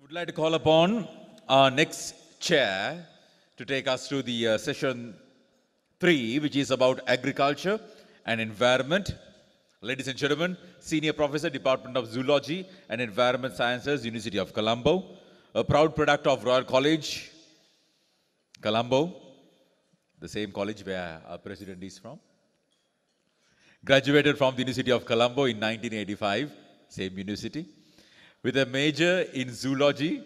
Would like to call upon our next chair to take us through the session 3, which is about agriculture and environment. Ladies and gentlemen, Senior Professor, Department of Zoology and Environment Sciences, University of Colombo, a proud product of Royal College, Colombo, the same college where our president is from. Graduated from the University of Colombo in 1985, same university. With a major in zoology,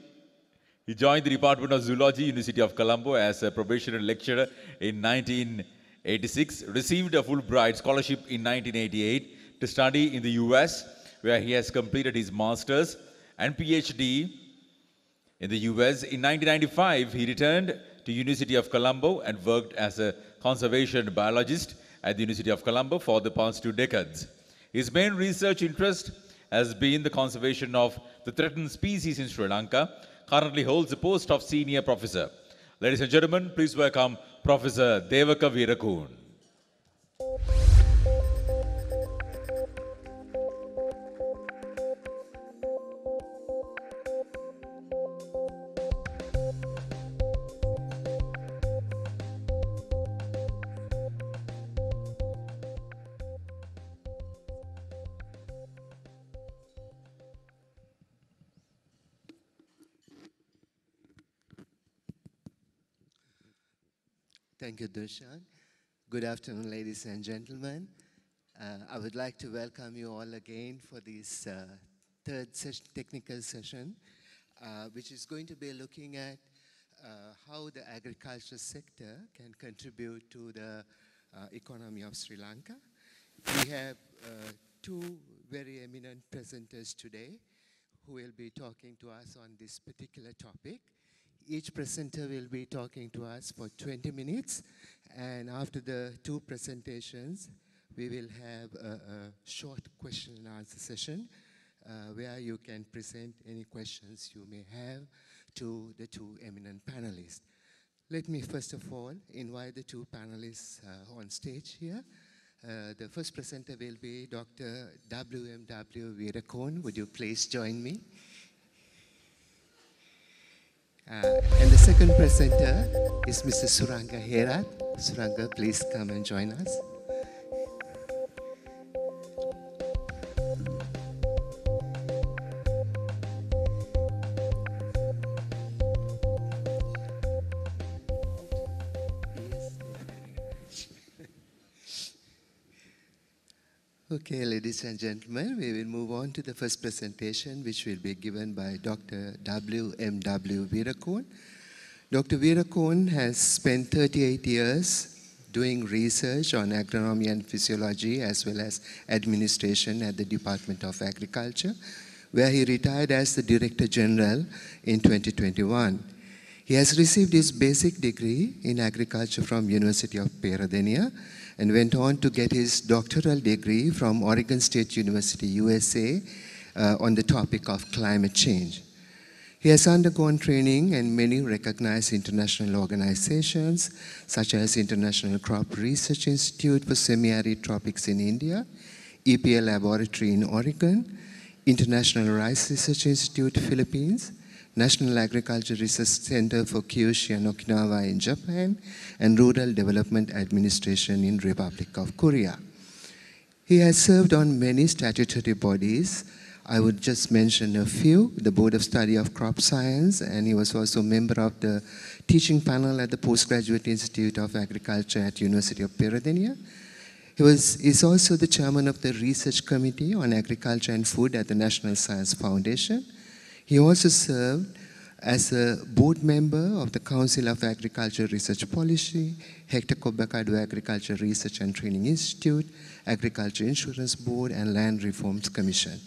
he joined the Department of Zoology, University of Colombo as a probationary lecturer in 1986, received a Fulbright scholarship in 1988 to study in the US, where he has completed his master's and PhD in the US. In 1995, he returned to University of Colombo and worked as a conservation biologist at the University of Colombo for the past 2 decades. His main research interest has been the conservation of the threatened species in Sri Lanka, currently holds the post of senior professor. Ladies and gentlemen, please welcome Professor Devaka Weerakoon. Thank you, Dushan. Good afternoon, ladies and gentlemen. I would like to welcome you all again for this third technical session, which is going to be looking at how the agriculture sector can contribute to the economy of Sri Lanka. We have 2 very eminent presenters today who will be talking to us on this particular topic. Each presenter will be talking to us for 20 minutes, and after the 2 presentations, we will have a short question and answer session where you can present any questions you may have to the 2 eminent panelists. Let me first of all invite the 2 panelists on stage here. The first presenter will be Dr. W.M.W. Weerakoon. Would you please join me? And the second presenter is Mr. Suranga Herat. Suranga, please come and join us. Okay, ladies and gentlemen, we will move on to the first presentation, which will be given by Dr. W.M.W. Weerakoon. Dr. Weerakoon has spent 38 years doing research on agronomy and physiology, as well as administration at the Department of Agriculture, where he retired as the Director General in 2021. He has received his basic degree in agriculture from University of Peradeniya, and went on to get his doctoral degree from Oregon State University, USA, on the topic of climate change. He has undergone training in many recognized international organizations, such as International Crop Research Institute for Semi-Arid Tropics in India, EPA Laboratory in Oregon, International Rice Research Institute, Philippines, National Agriculture Research Center for Kyushu and Okinawa in Japan, and Rural Development Administration in Republic of Korea. He has served on many statutory bodies. I would just mention a few: the Board of Study of Crop Science, and he was also a member of the teaching panel at the Postgraduate Institute of Agriculture at University of Peradeniya. He is also the chairman of the Research Committee on Agriculture and Food at the National Science Foundation. He also served as a board member of the Council of Agriculture Research Policy, Hector Cobacado Agriculture Research and Training Institute, Agriculture Insurance Board, and Land Reforms Commission.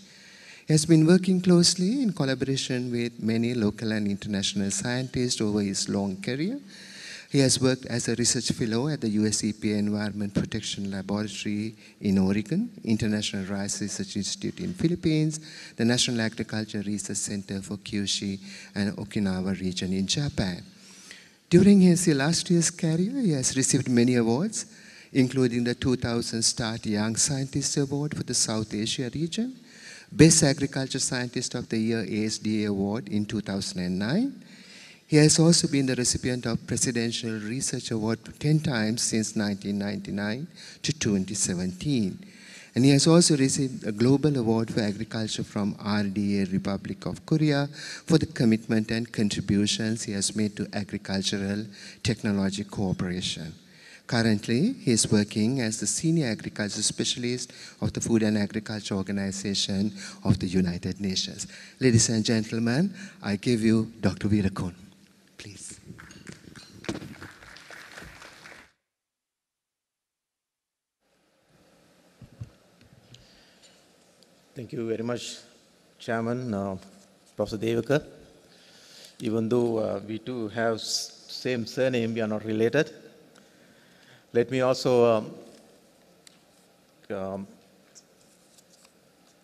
He has been working closely in collaboration with many local and international scientists over his long career. He has worked as a research fellow at the US EPA Environment Protection Laboratory in Oregon, International Rice Research Institute in Philippines, the National Agriculture Research Center for Kyushu and Okinawa region in Japan. During his illustrious career, he has received many awards, including the 2000 Start Young Scientist Award for the South Asia region, Best Agriculture Scientist of the Year ASDA Award in 2009. He has also been the recipient of Presidential Research Award 10 times since 1999 to 2017. And he has also received a Global Award for Agriculture from RDA, Republic of Korea, for the commitment and contributions he has made to agricultural technology cooperation. Currently, he is working as the Senior Agriculture Specialist of the Food and Agriculture Organization of the United Nations. Ladies and gentlemen, I give you Dr. Weerakoon, please. Thank you very much, Chairman, Professor Devaka. Even though we two have same surname, we are not related. Let me also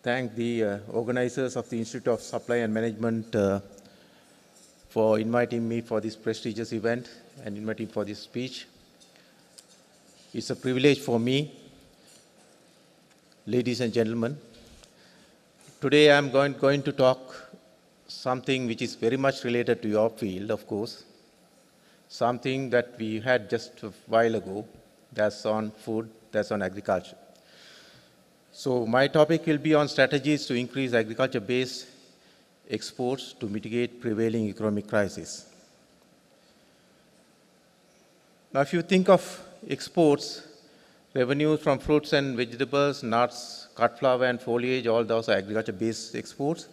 thank the organizers of the Institute of Supply and Management for inviting me for this prestigious event and inviting for this speech. It's a privilege for me, ladies and gentlemen. Today I'm going to talk something which is very much related to your field, of course, something that we had just a while ago, that's on food, that's on agriculture. So my topic will be on strategies to increase agriculture-based exports to mitigate prevailing economic crisis. Now, if you think of exports, revenues from fruits and vegetables, nuts, cut flower and foliage, all those are agriculture-based exports.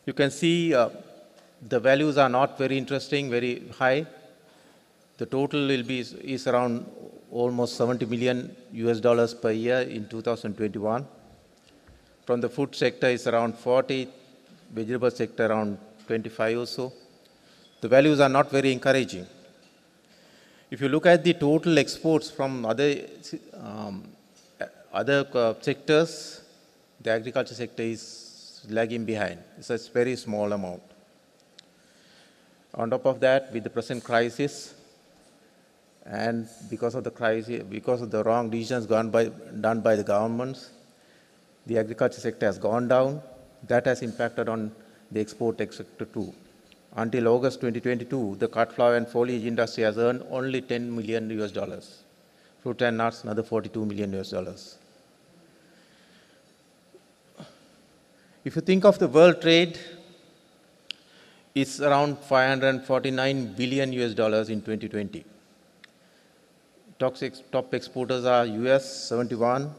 You can see the values are not very interesting, very high. The total will be is around almost $70 million per year in 2021. From the food sector, it's around 40, vegetable sector around 25 or so. The values are not very encouraging. If you look at the total exports from other sectors, the agriculture sector is lagging behind. It's a very small amount. On top of that, with the present crisis, and because of the crisis, because of the wrong decisions done by the governments, the agriculture sector has gone down. That has impacted on the export sector too. Until August 2022, the cut flower and foliage industry has earned only $10 million. Fruit and nuts, another $42 million. If you think of the world trade, it's around $549 billion in 2020. Top exporters are US, 71.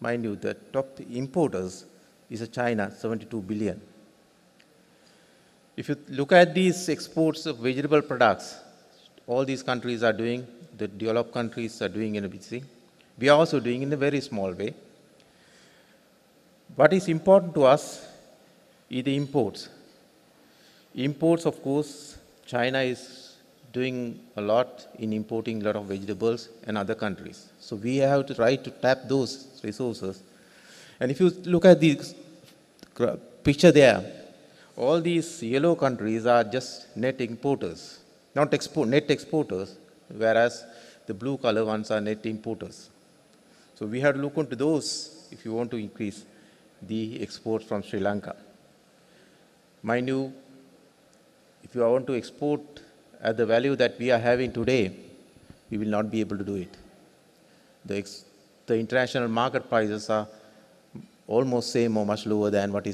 Mind you, the top importers is China, 72 billion. If you look at these exports of vegetable products, all these countries are doing, the developed countries are doing in a big way. We are also doing in a very small way. What is important to us is the imports. Imports, of course, China is doing a lot in importing a lot of vegetables and other countries. So we have to try to tap those resources. And if you look at the picture there, all these yellow countries are just net importers, not net exporters, whereas the blue color ones are net importers. So we have to look into those if you want to increase the exports from Sri Lanka. Mind you, if you want to export at the value that we are having today, we will not be able to do it. The international market prices are almost same or much lower than what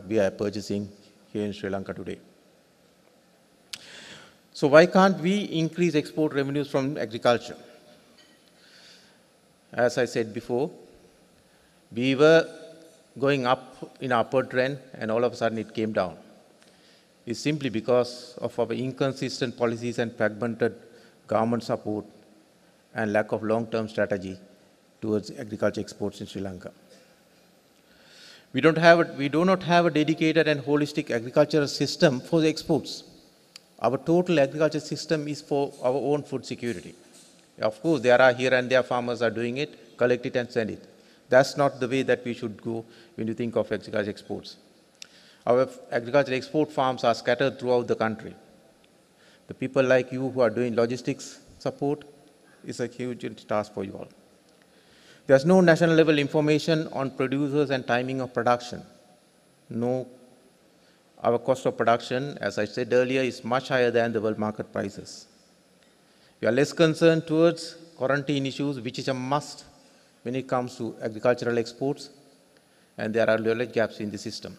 we are purchasing here in Sri Lanka today. So why can't we increase export revenues from agriculture? As I said before, we were going up in upward trend and all of a sudden it came down. It's simply because of our inconsistent policies and fragmented government support and lack of long-term strategy towards agriculture exports in Sri Lanka. We do not have a dedicated and holistic agricultural system for the exports. Our total agriculture system is for our own food security. Of course, there are here and there farmers are doing it, collect it and send it. That's not the way that we should go when you think of agriculture exports. Our agriculture export farms are scattered throughout the country. The people like you who are doing logistics support is a huge task for you all. There's no national level information on producers and timing of production. No, our cost of production, as I said earlier, is much higher than the world market prices. We are less concerned towards quarantine issues, which is a must when it comes to agricultural exports, and there are knowledge gaps in the system.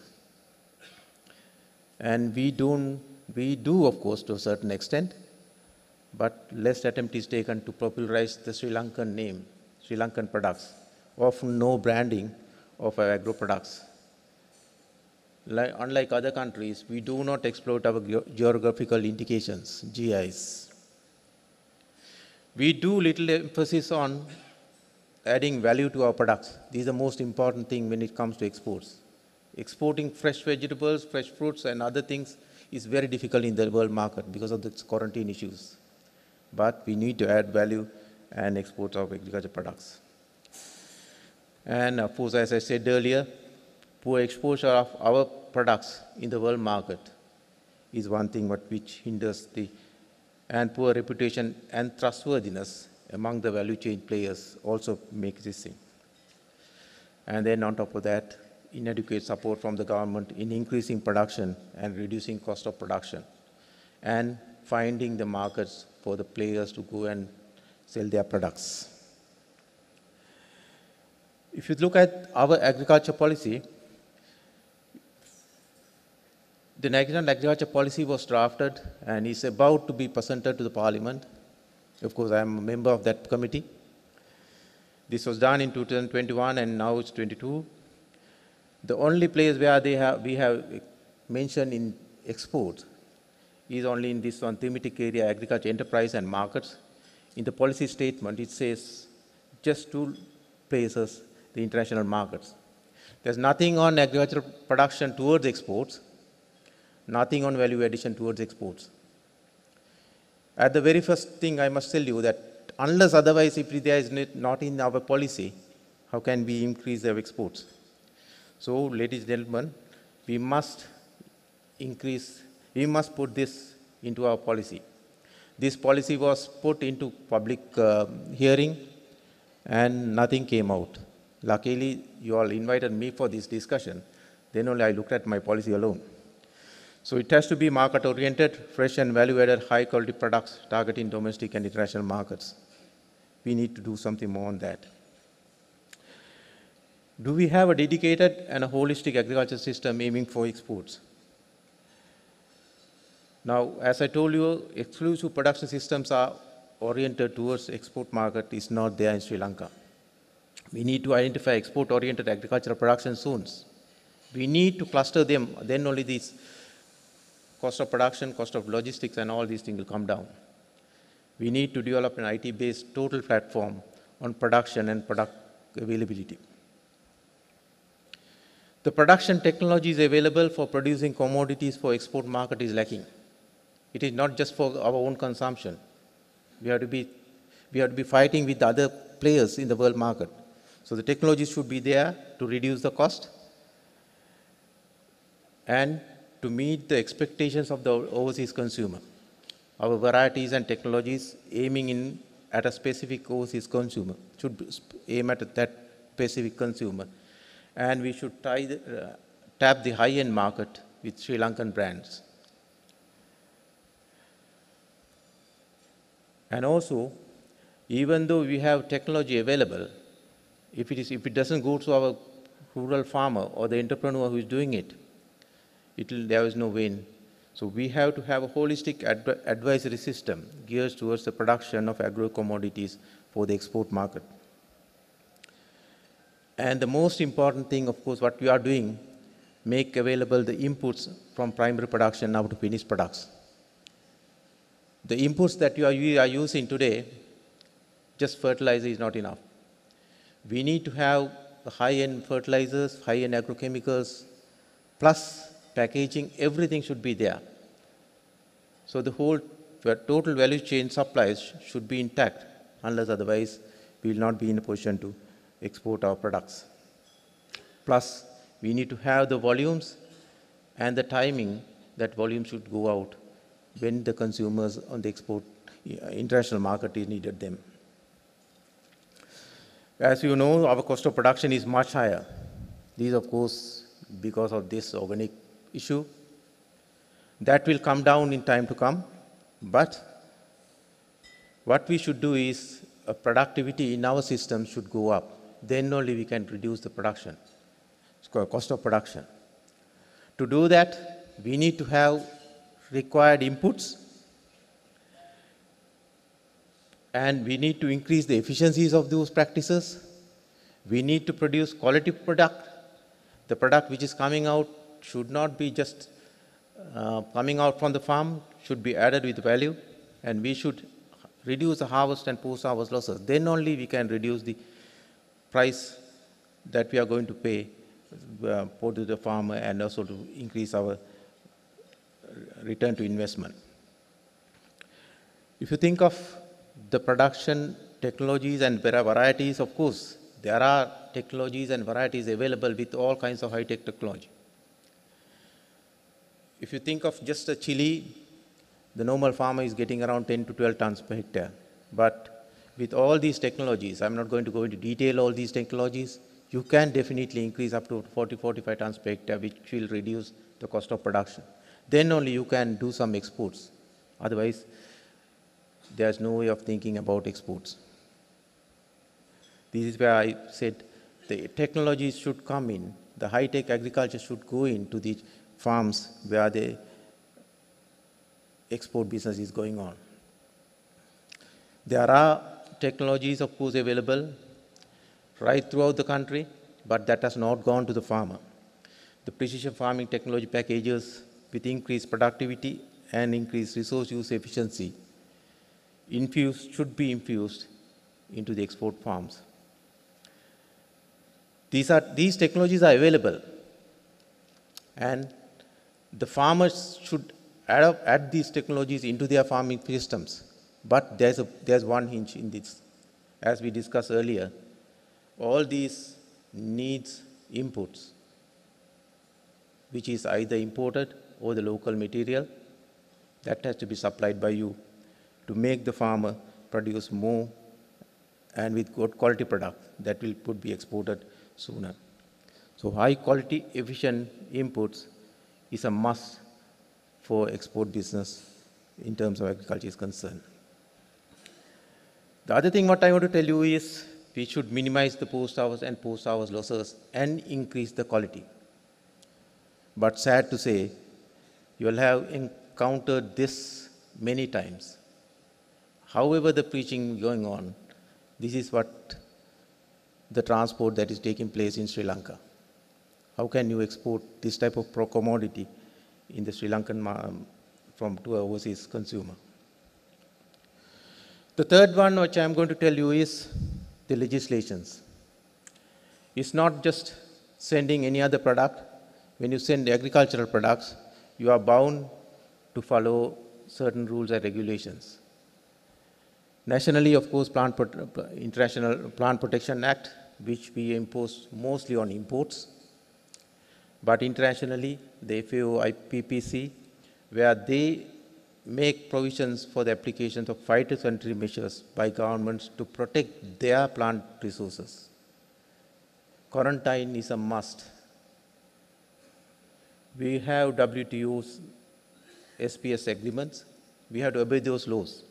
And we do, of course, to a certain extent, but less attempt is taken to popularize the Sri Lankan name, Sri Lankan products, often no branding of our agro products. Unlike other countries, we do not exploit our geographical indications, GIs. We do little emphasis on adding value to our products. This is the most important thing when it comes to exports. Exporting fresh vegetables, fresh fruits, and other things is very difficult in the world market because of the quarantine issues. But we need to add value and export our agricultural products. And of course, as I said earlier, poor exposure of our products in the world market is one thing which hinders and poor reputation and trustworthiness among the value chain players also makes this thing. And then on top of that, inadequate support from the government in increasing production and reducing cost of production, and finding the markets for the players to go and sell their products. If you look at our agriculture policy, the National Agriculture Policy was drafted and is about to be presented to the Parliament. Of course, I am a member of that committee. This was done in 2021 and now it's 22. The only place where we have mentioned in exports is only in this one thematic area, agriculture, enterprise and markets. In the policy statement, it says just 2 places, the international markets. There's nothing on agricultural production towards exports, nothing on value addition towards exports. At the very first thing, I must tell you that unless otherwise, if there is not in our policy, how can we increase our exports? So, ladies and gentlemen, we must put this into our policy. This policy was put into public hearing and nothing came out. Luckily, you all invited me for this discussion. Then only I looked at my policy alone. So it has to be market-oriented, fresh and value-added, high-quality products targeting domestic and international markets. We need to do something more on that. Do we have a dedicated and a holistic agriculture system aiming for exports? Now, as I told you, exclusive production systems are oriented towards export market is not there in Sri Lanka. We need to identify export-oriented agricultural production zones. We need to cluster them, then only these cost of production, cost of logistics, and all these things will come down. We need to develop an IT-based total platform on production and product availability. The production technologies available for producing commodities for export market is lacking. It is not just for our own consumption. We have to be fighting with other players in the world market. So the technologies should be there to reduce the cost and to meet the expectations of the overseas consumer. Our varieties and technologies aiming at a specific overseas consumer should aim at that specific consumer. And we should tap the high-end market with Sri Lankan brands. And also, even though we have technology available, if it doesn't go to our rural farmer or the entrepreneur who is doing it, there is no win. So we have to have a holistic advisory system geared towards the production of agro-commodities for the export market. And the most important thing, of course, what we are doing, make available the inputs from primary production now to finished products. The inputs that you are using today, just fertilizer is not enough. We need to have high-end fertilizers, high-end agrochemicals, plus packaging, everything should be there. So the whole total value chain supplies should be intact, unless otherwise we will not be in a position to export our products. Plus, we need to have the volumes and the timing that volume should go out when the consumers on the international market needed them. As you know, our cost of production is much higher. This, of course, because of this organic issue. That will come down in time to come, but what we should do is productivity in our system should go up. Then only we can reduce the production, cost of production. To do that, we need to have required inputs, and we need to increase the efficiencies of those practices. We need to produce quality product. The product which is coming out should not be just coming out from the farm, should be added with value, and we should reduce the harvest and post-harvest losses. Then only we can reduce the price that we are going to pay for the farmer, and also to increase our return to investment. If you think of the production technologies and varieties, of course, there are technologies and varieties available with all kinds of high-tech technology. If you think of just a chili, the normal farmer is getting around 10 to 12 tons per hectare. But with all these technologies, I'm not going to go into detail all these technologies, you can definitely increase up to 40, 45 tons per hectare, which will reduce the cost of production. Then only you can do some exports. Otherwise, there's no way of thinking about exports. This is where I said the technologies should come in, the high-tech agriculture should go into the farms where the export business is going on. There are technologies, of course, available right throughout the country, but that has not gone to the farmer. The precision farming technology packages with increased productivity and increased resource use efficiency should be infused into the export farms. These technologies are available, and the farmers should add these technologies into their farming systems. But there's one hinge in this. As we discussed earlier, all these needs inputs, which is either imported or the local material, that has to be supplied by you to make the farmer produce more and with good quality product that could be exported sooner. So high quality, efficient inputs is a must for export business in terms of agriculture is concerned. The other thing what I want to tell you is we should minimize the post-harvest and post-harvest losses and increase the quality. But sad to say, you will have encountered this many times. However the preaching going on, this is what the transport that is taking place in Sri Lanka. How can you export this type of commodity in the Sri Lankan from to overseas consumer? The third one which I am going to tell you is the legislations. It's not just sending any other product. When you send agricultural products, you are bound to follow certain rules and regulations. Nationally, of course, International Plant Protection Act, which we impose mostly on imports. But internationally, the FAO IPPC, where they make provisions for the applications of phytosanitary measures by governments to protect their plant resources. Quarantine is a must. We have WTO's SPS agreements. We have to obey those laws.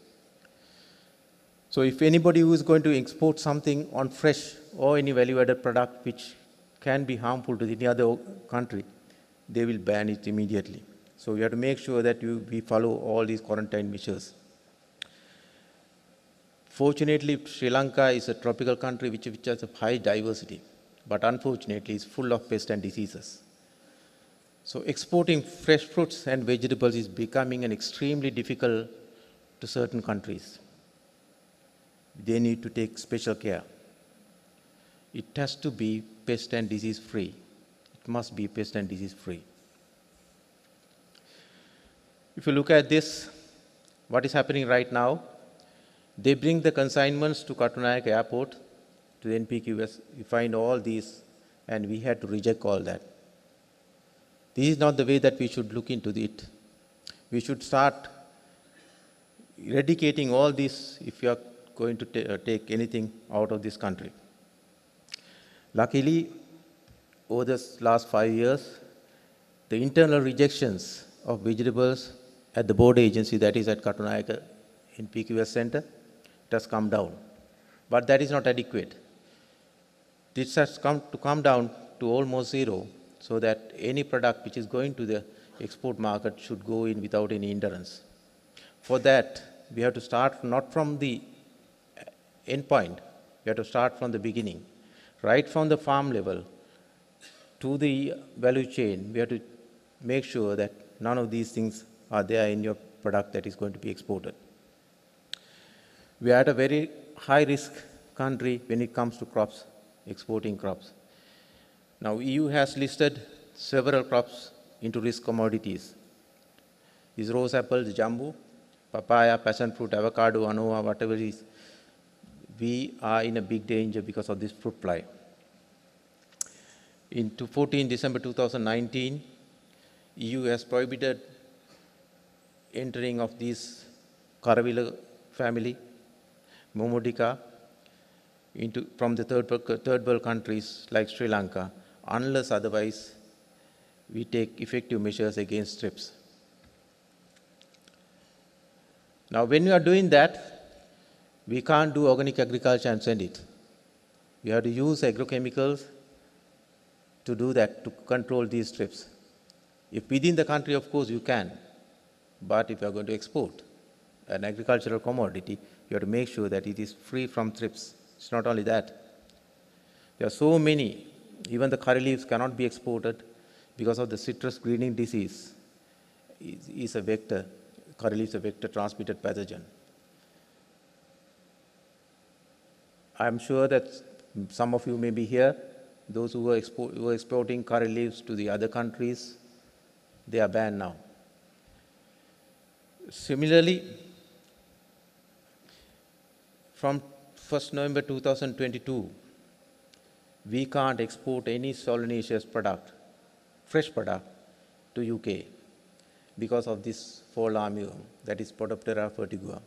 So if anybody who is going to export something on fresh or any value-added product which can be harmful to any other country, they will ban it immediately. So we have to make sure that we follow all these quarantine measures. Fortunately, Sri Lanka is a tropical country which has a high diversity, but unfortunately is full of pests and diseases. So exporting fresh fruits and vegetables is becoming an extremely difficult to certain countries. They need to take special care. It has to be pest and disease free. It must be pest and disease free. If you look at this, what is happening right now, they bring the consignments to Katunayake Airport, to the NPQS. We find all these, and we had to reject all that. This is not the way that we should look into it. We should start eradicating all this if you are going to take anything out of this country. Luckily, over the last 5 years, the internal rejections of vegetables at the board agency, that is at Katunayaka in PQS Center, it has come down. But that is not adequate. This has come down to almost zero, so that any product which is going to the export market should go in without any hindrance. For that, we have to start not from the end point, we have to start from the beginning. Right from the farm level to the value chain, we have to make sure that none of these things are there in your product that is going to be exported. We are at a very high risk country when it comes to crops, exporting crops. Now, EU has listed several crops into risk commodities. These rose apples, jambu, papaya, passion fruit, avocado, anoa, whatever it is, we are in a big danger because of this fruit fly. In 14 December 2019, EU has prohibited entering of these Caravilla family, Momodica, from the third world countries like Sri Lanka, unless otherwise we take effective measures against trips. Now, when we are doing that, we can't do organic agriculture and send it. We have to use agrochemicals to do that, to control these trips. If within the country, of course, you can. But if you are going to export an agricultural commodity, you have to make sure that it is free from trips. It's not only that. There are so many, even the curry leaves cannot be exported because of the citrus greening disease. Is a vector, curry leaf is a vector transmitted pathogen. I'm sure that some of you may be here, those who were exporting curry leaves to the other countries, they are banned now. Similarly, from 1st November 2022, we can't export any solanaceous product, fresh product, to UK because of this fall armyworm, that is Podoptera vertigua.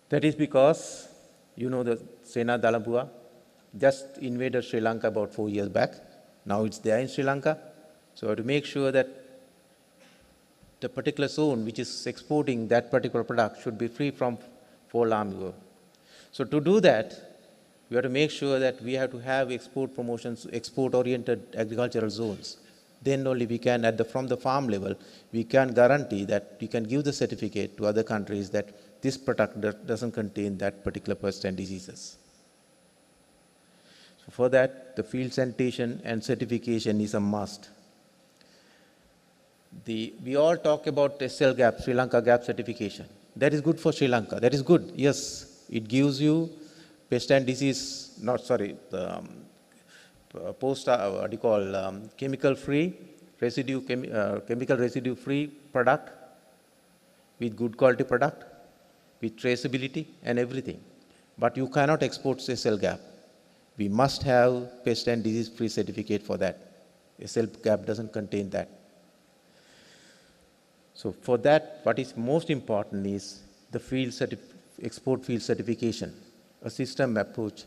That is because, you know, the Sena Dalabua just invaded Sri Lanka about 4 years back. Now it's there in Sri Lanka. So we have to make sure that the particular zone which is exporting that particular product should be free from fall armyworm. So to do that, we have to make sure that we have to have export promotions, export-oriented agricultural zones. Then only we can, from the farm level, we can guarantee that we can give the certificate to other countries that this product doesn't contain that particular pest and diseases. So for that, the field sanitation and certification is a must. We all talk about SL GAP, Sri Lanka GAP certification. That is good for Sri Lanka. That is good. Yes, it gives you pest and disease, chemical-free, chemical residue-free product with good quality product, with traceability and everything. But you cannot export SL GAP. We must have pest and disease-free certificate for that. SL GAP doesn't contain that. So for that, what is most important is the export field certification, a system approach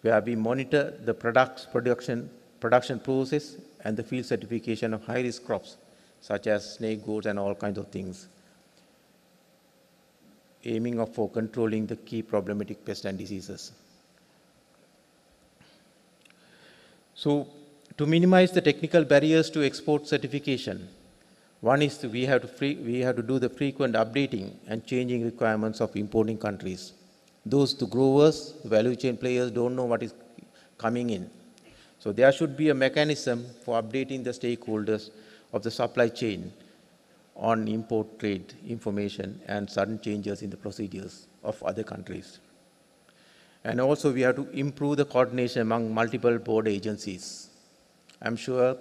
where we monitor the production process and the field certification of high-risk crops, such as snake, goats, and all kinds of things, aiming for controlling the key problematic pests and diseases. So to minimize the technical barriers to export certification, one is we have to do the frequent updating and changing requirements of importing countries. The growers, the value chain players don't know what is coming in. So there should be a mechanism for updating the stakeholders of the supply chain on import trade information and sudden changes in the procedures of other countries. And also we have to improve the coordination among multiple board agencies. I'm sure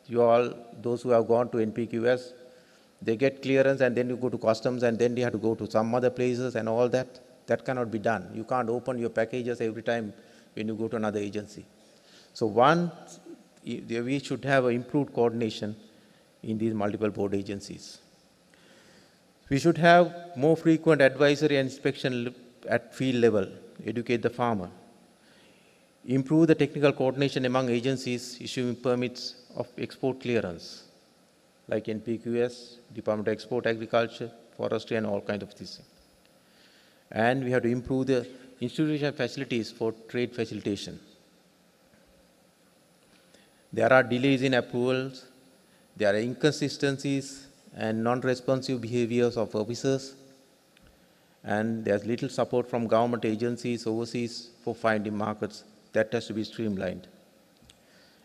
you all, those who have gone to NPQS, they get clearance and then you go to customs and then you have to go to some other places and all that. That cannot be done. You can't open your packages every time when you go to another agency. So we should have an improved coordination in these multiple board agencies. We should have more frequent advisory and inspection at field level, educate the farmer. Improve the technical coordination among agencies issuing permits of export clearance, like NPQS, Department of Export Agriculture, Forestry, and all kinds of things. And we have to improve the institutional facilities for trade facilitation. There are delays in approvals, there are inconsistencies and non-responsive behaviors of officers, and there's little support from government agencies overseas for finding markets. That has to be streamlined.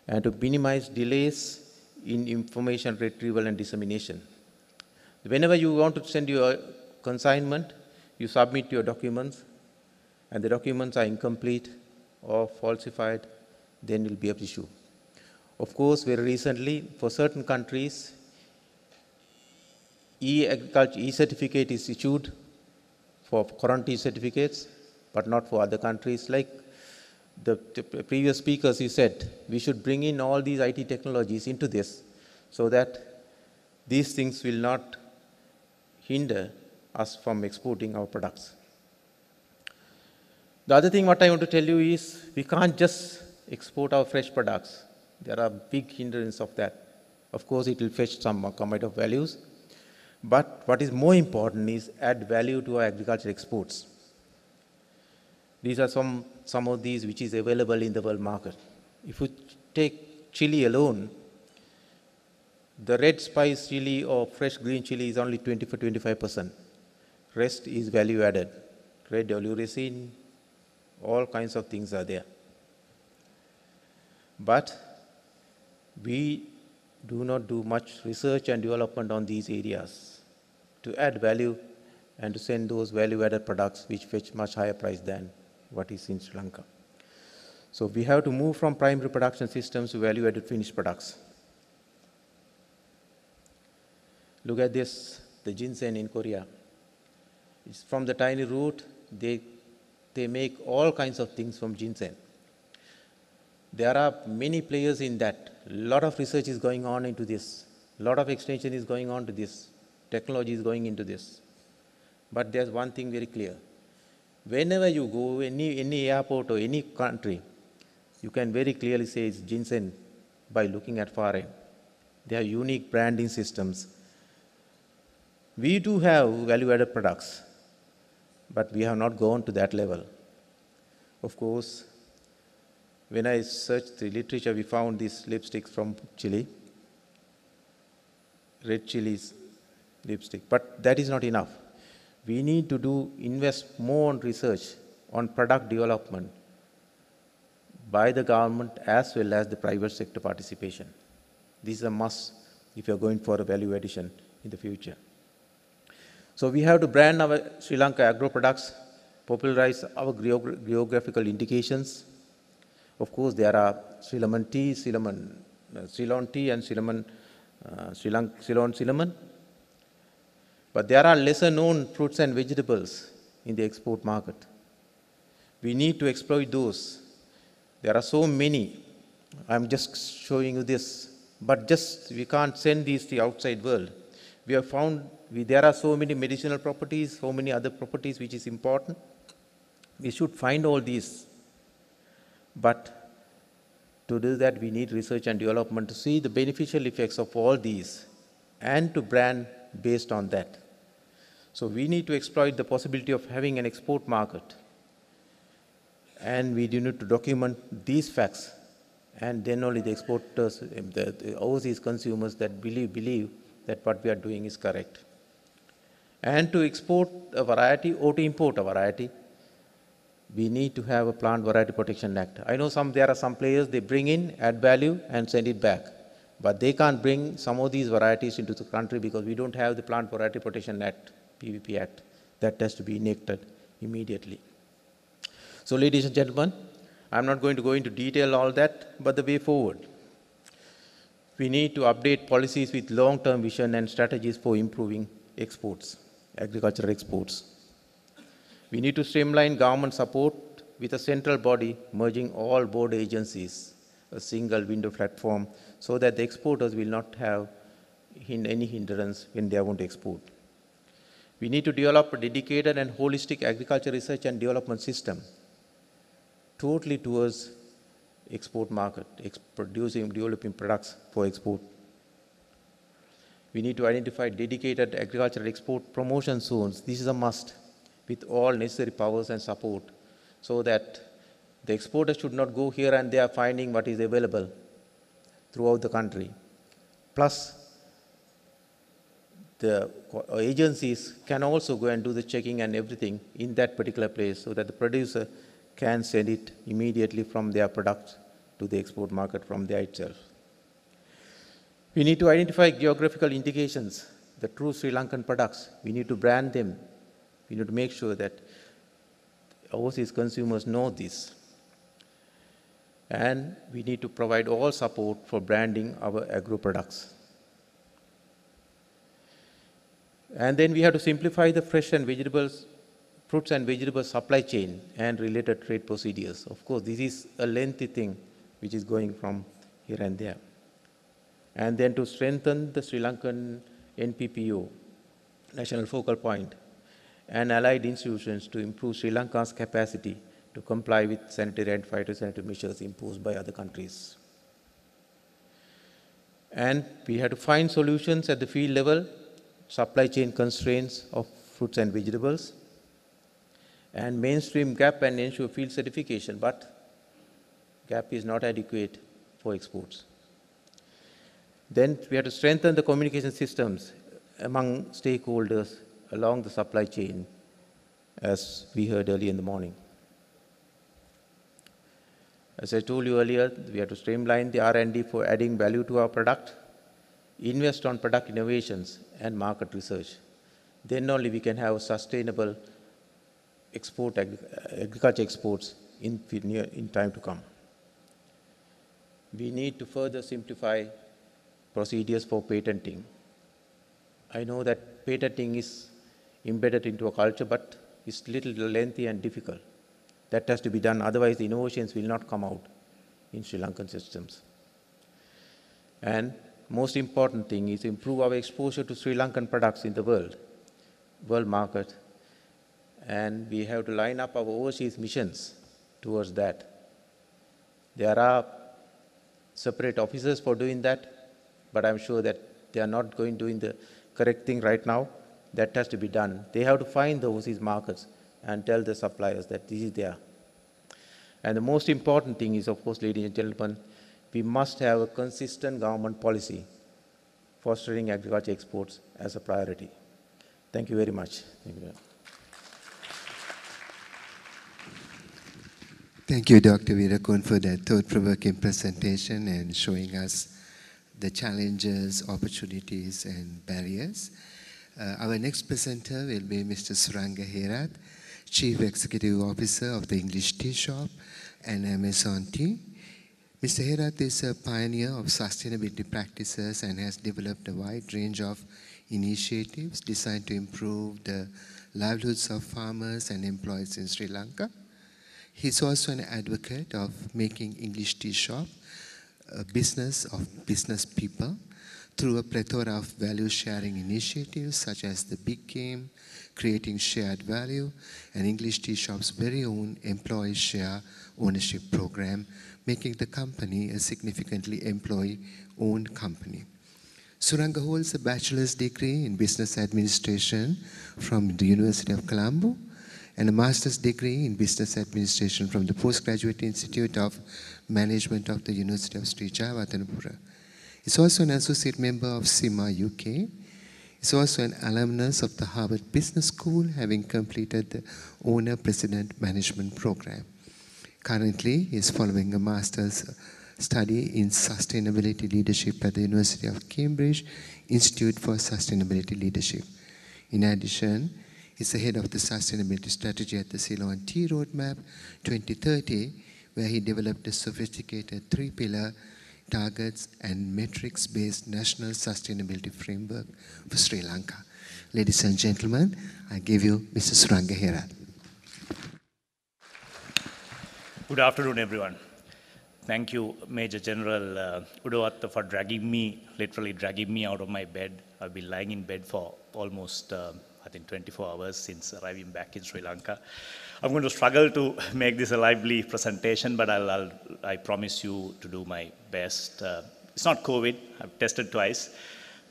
And to minimize delays in information retrieval and dissemination. Whenever you want to send your consignment, you submit your documents, and the documents are incomplete or falsified, then it will be an issue. Of course, very recently, for certain countries, e-agriculture e-certificate is issued for quarantine certificates, but not for other countries. Like the previous speakers, he said, we should bring in all these IT technologies into this so that these things will not hinder us from exporting our products. The other thing what I want to tell you is we can't just export our fresh products. There are big hindrances of that. Of course, it will fetch some kind of values. But what is more important is add value to our agriculture exports. These are some of these which is available in the world market. If you take chili alone, the red spice chili or fresh green chili is only 20–25%. Rest is value added. Red oleoresin, all kinds of things are there. But we do not do much research and development on these areas to add value and to send those value-added products which fetch much higher price than what is in Sri Lanka. So we have to move from primary production systems to value-added finished products. Look at this, the ginseng in Korea. It's from the tiny root, they make all kinds of things from ginseng. There are many players in that. A lot of research is going on into this. A lot of extension is going on to this. Technology is going into this. But there's one thing very clear. Whenever you go, any airport or any country, you can very clearly say it's ginseng by looking at far end. They have unique branding systems. We do have value-added products, but we have not gone to that level. Of course, when I searched the literature, we found these lipsticks from Chile, red chilies lipstick, but that is not enough. We need to invest more on research, on product development by the government as well as the private sector participation. This is a must if you are going for a value addition in the future. So we have to brand our Sri Lanka agro products, popularize our geographical indications. Of course, there are Ceylon tea, Ceylon tea, and Ceylon cinnamon. But there are lesser known fruits and vegetables in the export market. We need to exploit those. There are so many. I'm just showing you this. But we can't send these to the outside world. We have found there are so many medicinal properties, so many other properties which is important. We should find all these. But to do that, we need research and development to see the beneficial effects of all these and to brand based on that. So we need to exploit the possibility of having an export market. And we do need to document these facts. And then only the exporters, the overseas consumers that believe that what we are doing is correct. And to export a variety or to import a variety, we need to have a Plant Variety Protection Act. I know there are some players, they bring in, add value, and send it back. But they can't bring some of these varieties into the country because we don't have the Plant Variety Protection Act, PVP Act. That has to be enacted immediately. So, ladies and gentlemen, I'm not going to go into detail all that, but the way forward. We need to update policies with long-term vision and strategies for improving exports, agricultural exports. We need to streamline government support with a central body merging all board agencies, a single window platform, so that the exporters will not have any hindrance when they want to export. We need to develop a dedicated and holistic agriculture research and development system, totally towards export market, developing products for export. We need to identify dedicated agricultural export promotion zones. This is a must, with all necessary powers and support, so that the exporters should not go here and there finding what is available throughout the country. Plus, the agencies can also go and do the checking and everything in that particular place, so that the producer can send it immediately from their product to the export market from there itself. We need to identify geographical indications, the true Sri Lankan products. We need to brand them. We need to make sure that overseas consumers know this. And we need to provide all support for branding our agro products. And then we have to simplify the fruits and vegetables supply chain and related trade procedures. Of course, this is a lengthy thing which is going from here and there. And then to strengthen the Sri Lankan NPPO, National Focal Point, and allied institutions to improve Sri Lanka's capacity to comply with sanitary and phytosanitary measures imposed by other countries. And we have to find solutions at the field level, supply chain constraints of fruits and vegetables, and mainstream GAP and ensure field certification, but GAP is not adequate for exports. Then we have to strengthen the communication systems among stakeholders along the supply chain, as we heard earlier in the morning. As I told you earlier, we have to streamline the R&D for adding value to our product, invest on product innovations and market research. Then only we can have sustainable agriculture exports in time to come. We need to further simplify procedures for patenting. I know that patenting is embedded into a culture, but it's a little lengthy and difficult. That has to be done, otherwise the innovations will not come out in Sri Lankan systems. And most important thing is improve our exposure to Sri Lankan products in the world market, and we have to line up our overseas missions towards that. There are separate officers for doing that, but I'm sure that they are not doing the correct thing right now. That has to be done. They have to find the overseas markets and tell the suppliers that this is there. And the most important thing is, of course, ladies and gentlemen, we must have a consistent government policy fostering agriculture exports as a priority. Thank you very much. Thank you. Thank you, Dr. Weerakoon, for that thought-provoking presentation and showing us the challenges, opportunities, and barriers. Our next presenter will be Mr. Suranga Herat, Chief Executive Officer of the English Tea Shop and Amazon Tea. Mr. Herat is a pioneer of sustainability practices and has developed a wide range of initiatives designed to improve the livelihoods of farmers and employees in Sri Lanka. He's also an advocate of making English Tea Shop a business of business people through a plethora of value-sharing initiatives such as the Big Game, Creating Shared Value, and English Tea Shop's very own Employee Share Ownership Program, making the company a significantly employee-owned company. Suranga holds a bachelor's degree in business administration from the University of Colombo and a master's degree in business administration from the Postgraduate Institute of Management of the University of Sri Jayewardenepura. He's also an associate member of CIMA UK. He's also an alumnus of the Harvard Business School, having completed the Owner-President Management Program. Currently, he is following a master's study in Sustainability Leadership at the University of Cambridge Institute for Sustainability Leadership. In addition, he's the head of the Sustainability Strategy at the Ceylon Tea Roadmap 2030, where he developed a sophisticated three-pillar targets and metrics-based national sustainability framework for Sri Lanka. Ladies and gentlemen, I give you Mr. Suranga Herat. Good afternoon, everyone. Thank you, Major General Udawatta, for literally dragging me out of my bed. I've been lying in bed for almost, I think 24 hours since arriving back in Sri Lanka. I'm going to struggle to make this a lively presentation, but I promise you to do my best. It's not COVID. I've tested twice.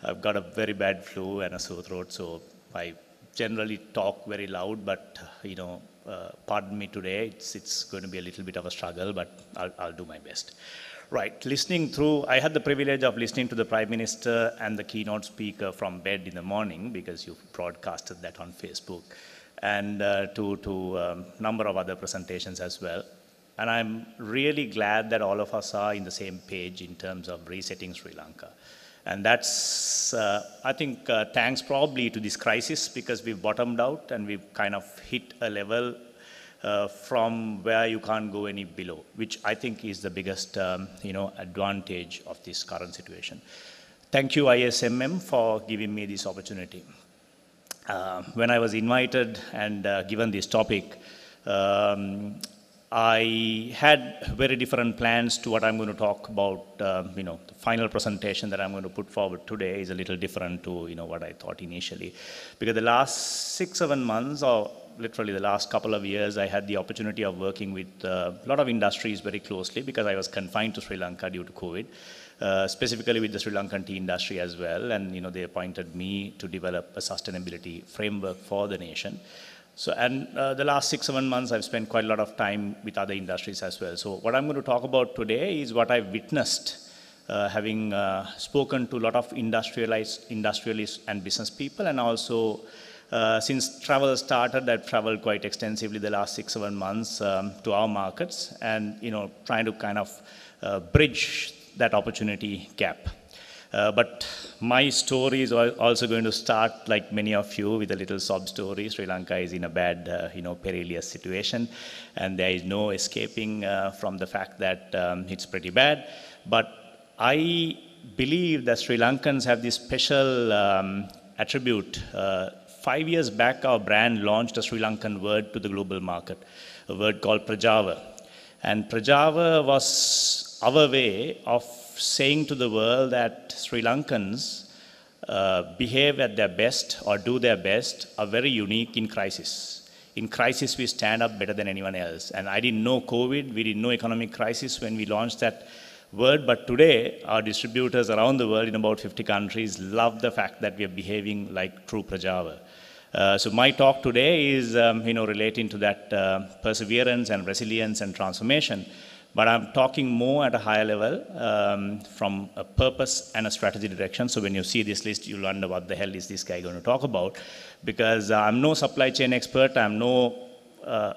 I've got a very bad flu and a sore throat, so I generally talk very loud, but pardon me today. It's going to be a little bit of a struggle, but I'll do my best. Right, listening through, I had the privilege of listening to the Prime Minister and the keynote speaker from bed in the morning, because you broadcasted that on Facebook, and to a number of other presentations as well. And I'm really glad that all of us are in the same page in terms of resetting Sri Lanka. And that's, I think, thanks probably to this crisis, because we've bottomed out and we've kind of hit a level from where you can't go any below, which I think is the biggest advantage of this current situation. Thank you, ISMM, for giving me this opportunity. When I was invited and given this topic, I had very different plans to what I'm going to talk about. The final presentation that I'm going to put forward today is a little different to what I thought initially, because the last 6-7 months, or literally the last couple of years, I had the opportunity of working with a lot of industries very closely, because I was confined to Sri Lanka due to COVID, specifically with the Sri Lankan tea industry as well. And they appointed me to develop a sustainability framework for the nation. So, and the last 6-7 months, I've spent quite a lot of time with other industries as well. So what I'm going to talk about today is what I've witnessed, having spoken to a lot of industrialists and business people, and also since travel started, I've traveled quite extensively the last 6-7 months to our markets, and trying to kind of bridge that opportunity gap. But my story is also going to start, like many of you, with a little sob story. Sri Lanka is in a bad, perilous situation, and there is no escaping from the fact that it's pretty bad. But I believe that Sri Lankans have this special attribute. 5 years back, our brand launched a Sri Lankan word to the global market, a word called Prajava. And Prajava was our way of saying to the world that Sri Lankans behave at their best or do their best, are very unique in crisis. In crisis, we stand up better than anyone else. And I didn't know COVID, we didn't know economic crisis when we launched that word, but today our distributors around the world in about 50 countries love the fact that we are behaving like true Prajava. So my talk today is relating to that perseverance and resilience and transformation. But I'm talking more at a higher level from a purpose and a strategy direction. So when you see this list, you'll wonder what the hell is this guy going to talk about? Because I'm no supply chain expert. I'm no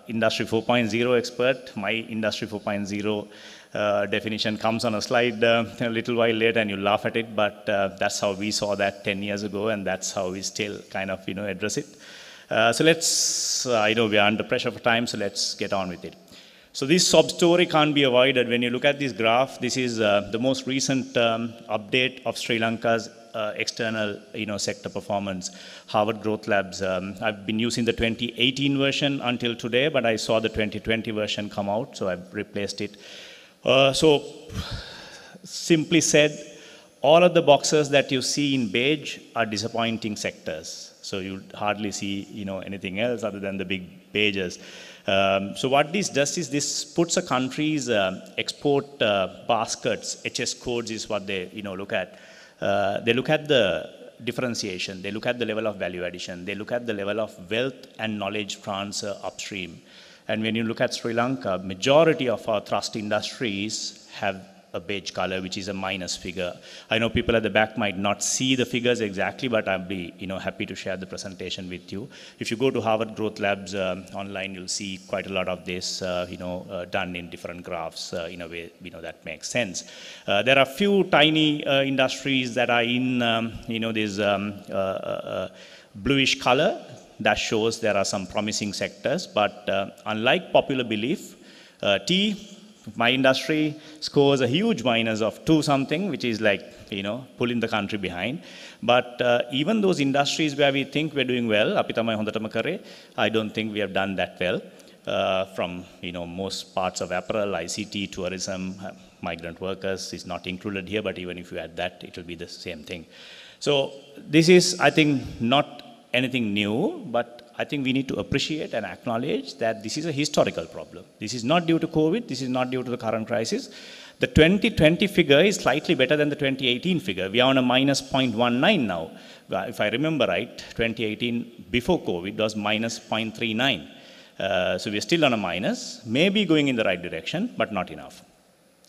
Industry 4.0 expert. My Industry 4.0 definition comes on a slide a little while later, and you laugh at it. But that's how we saw that 10 years ago, and that's how we still kind of address it. So let's, I know we are under pressure for time, so let's get on with it. So this sub-story can't be avoided. When you look at this graph, this is the most recent update of Sri Lanka's external sector performance, Harvard Growth Labs. I've been using the 2018 version until today, but I saw the 2020 version come out, so I've replaced it. So simply said, all of the boxes that you see in beige are disappointing sectors. So you hardly see anything else other than the big beiges. So what this does is this puts a country's export baskets, HS codes is what they look at. They look at the differentiation, they look at the level of value addition, they look at the level of wealth and knowledge transfer upstream. And when you look at Sri Lanka, majority of our thrust industries have a beige color, which is a minus figure. I know people at the back might not see the figures exactly, but I'll be happy to share the presentation with you. If you go to Harvard Growth Labs online, you'll see quite a lot of this done in different graphs in a way that makes sense. There are a few tiny industries that are in this bluish color that shows there are some promising sectors, but unlike popular belief, tea, my industry scores a huge minus of 2 something, which is like, pulling the country behind. But even those industries where we think we're doing well, I don't think we have done that well. From, most parts of apparel, ICT, tourism, migrant workers is not included here, but even if you add that, it will be the same thing. So this is, I think, not anything new, but I think we need to appreciate and acknowledge that this is a historical problem. This is not due to COVID, this is not due to the current crisis. The 2020 figure is slightly better than the 2018 figure. We are on a minus 0.19 now. If I remember right, 2018 before COVID was minus 0.39. So we're still on a minus, maybe going in the right direction, but not enough.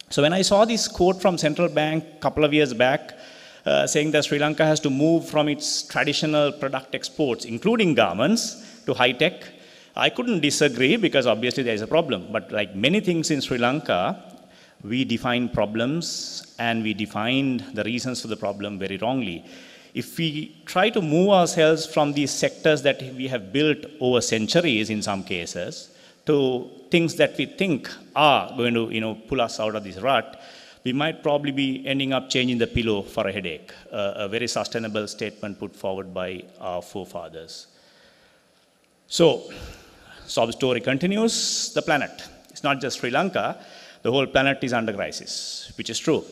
So when I saw this quote from Central Bank a couple of years back, saying that Sri Lanka has to move from its traditional product exports, including garments, to high-tech, I couldn't disagree because obviously there is a problem. But like many things in Sri Lanka, we define problems and we defined the reasons for the problem very wrongly. If we try to move ourselves from these sectors that we have built over centuries in some cases to things that we think are going to pull us out of this rut, we might probably be ending up changing the pillow for a headache, a very sustainable statement put forward by our forefathers. So, sob story continues, the planet. It's not just Sri Lanka, the whole planet is under crisis, which is true.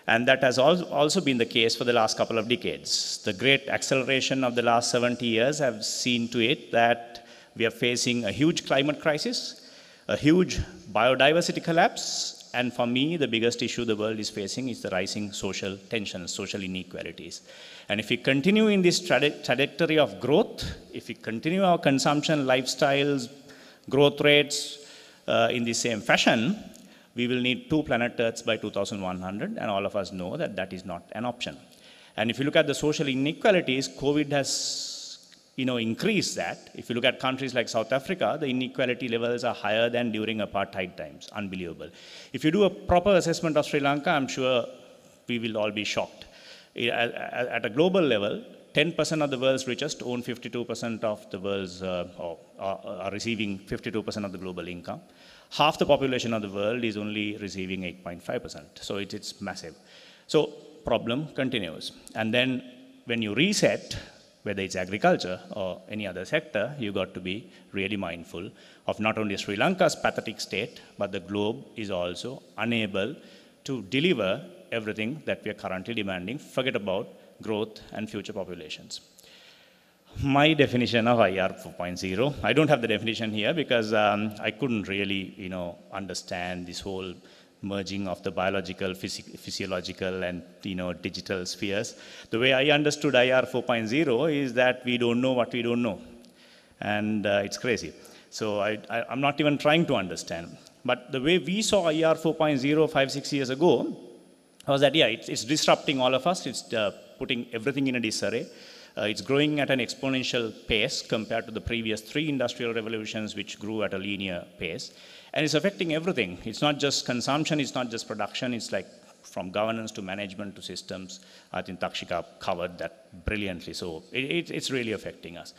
And that has also been the case for the last couple of decades. The great acceleration of the last 70 years have seen to it that we are facing a huge climate crisis, a huge biodiversity collapse, and for me, the biggest issue the world is facing is the rising social tensions, social inequalities. And if we continue in this trajectory of growth, if we continue our consumption, lifestyles, growth rates in the same fashion, we will need 2 planet Earths by 2100, and all of us know that that is not an option. And if you look at the social inequalities, COVID has increased that. If you look at countries like South Africa, the inequality levels are higher than during apartheid times. Unbelievable. If you do a proper assessment of Sri Lanka, I'm sure we will all be shocked. At a global level, 10% of the world's richest own 52% of the world's, are receiving 52% of the global income. Half the population of the world is only receiving 8.5%. So it's massive. So problem continues. And then when you reset, whether it's agriculture or any other sector, you got to be really mindful of not only Sri Lanka's pathetic state, but the globe is also unable to deliver everything that we are currently demanding. Forget about growth and future populations. My definition of IR 4.0, I don't have the definition here because I couldn't really, understand this whole merging of the biological, physiological, and digital spheres. The way I understood IR 4.0 is that we don't know what we don't know, and it's crazy. So I'm not even trying to understand. But the way we saw IR 4.0 5-6 years ago was that it's disrupting all of us. It's putting everything in a disarray. It's growing at an exponential pace compared to the previous 3 industrial revolutions, which grew at a linear pace. And it's affecting everything. It's not just consumption, it's not just production, it's like from governance to management to systems. I think Takshika covered that brilliantly. So it's really affecting us.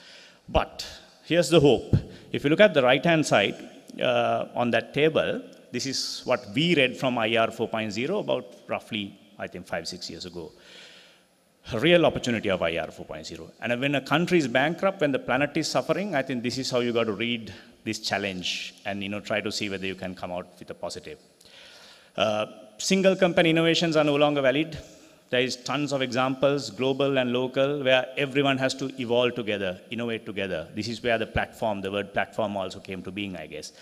But here's the hope. If you look at the right-hand side on that table, this is what we read from IR 4.0 about roughly, I think, 5-6 years ago. A real opportunity of IR 4.0. And when a country is bankrupt, when the planet is suffering, I think this is how you got to read this challenge and try to see whether you can come out with a positive. Single company innovations are no longer valid. There is tons of examples, global and local, where everyone has to evolve together, innovate together. This is where the platform, the word platform also came to being, I guess.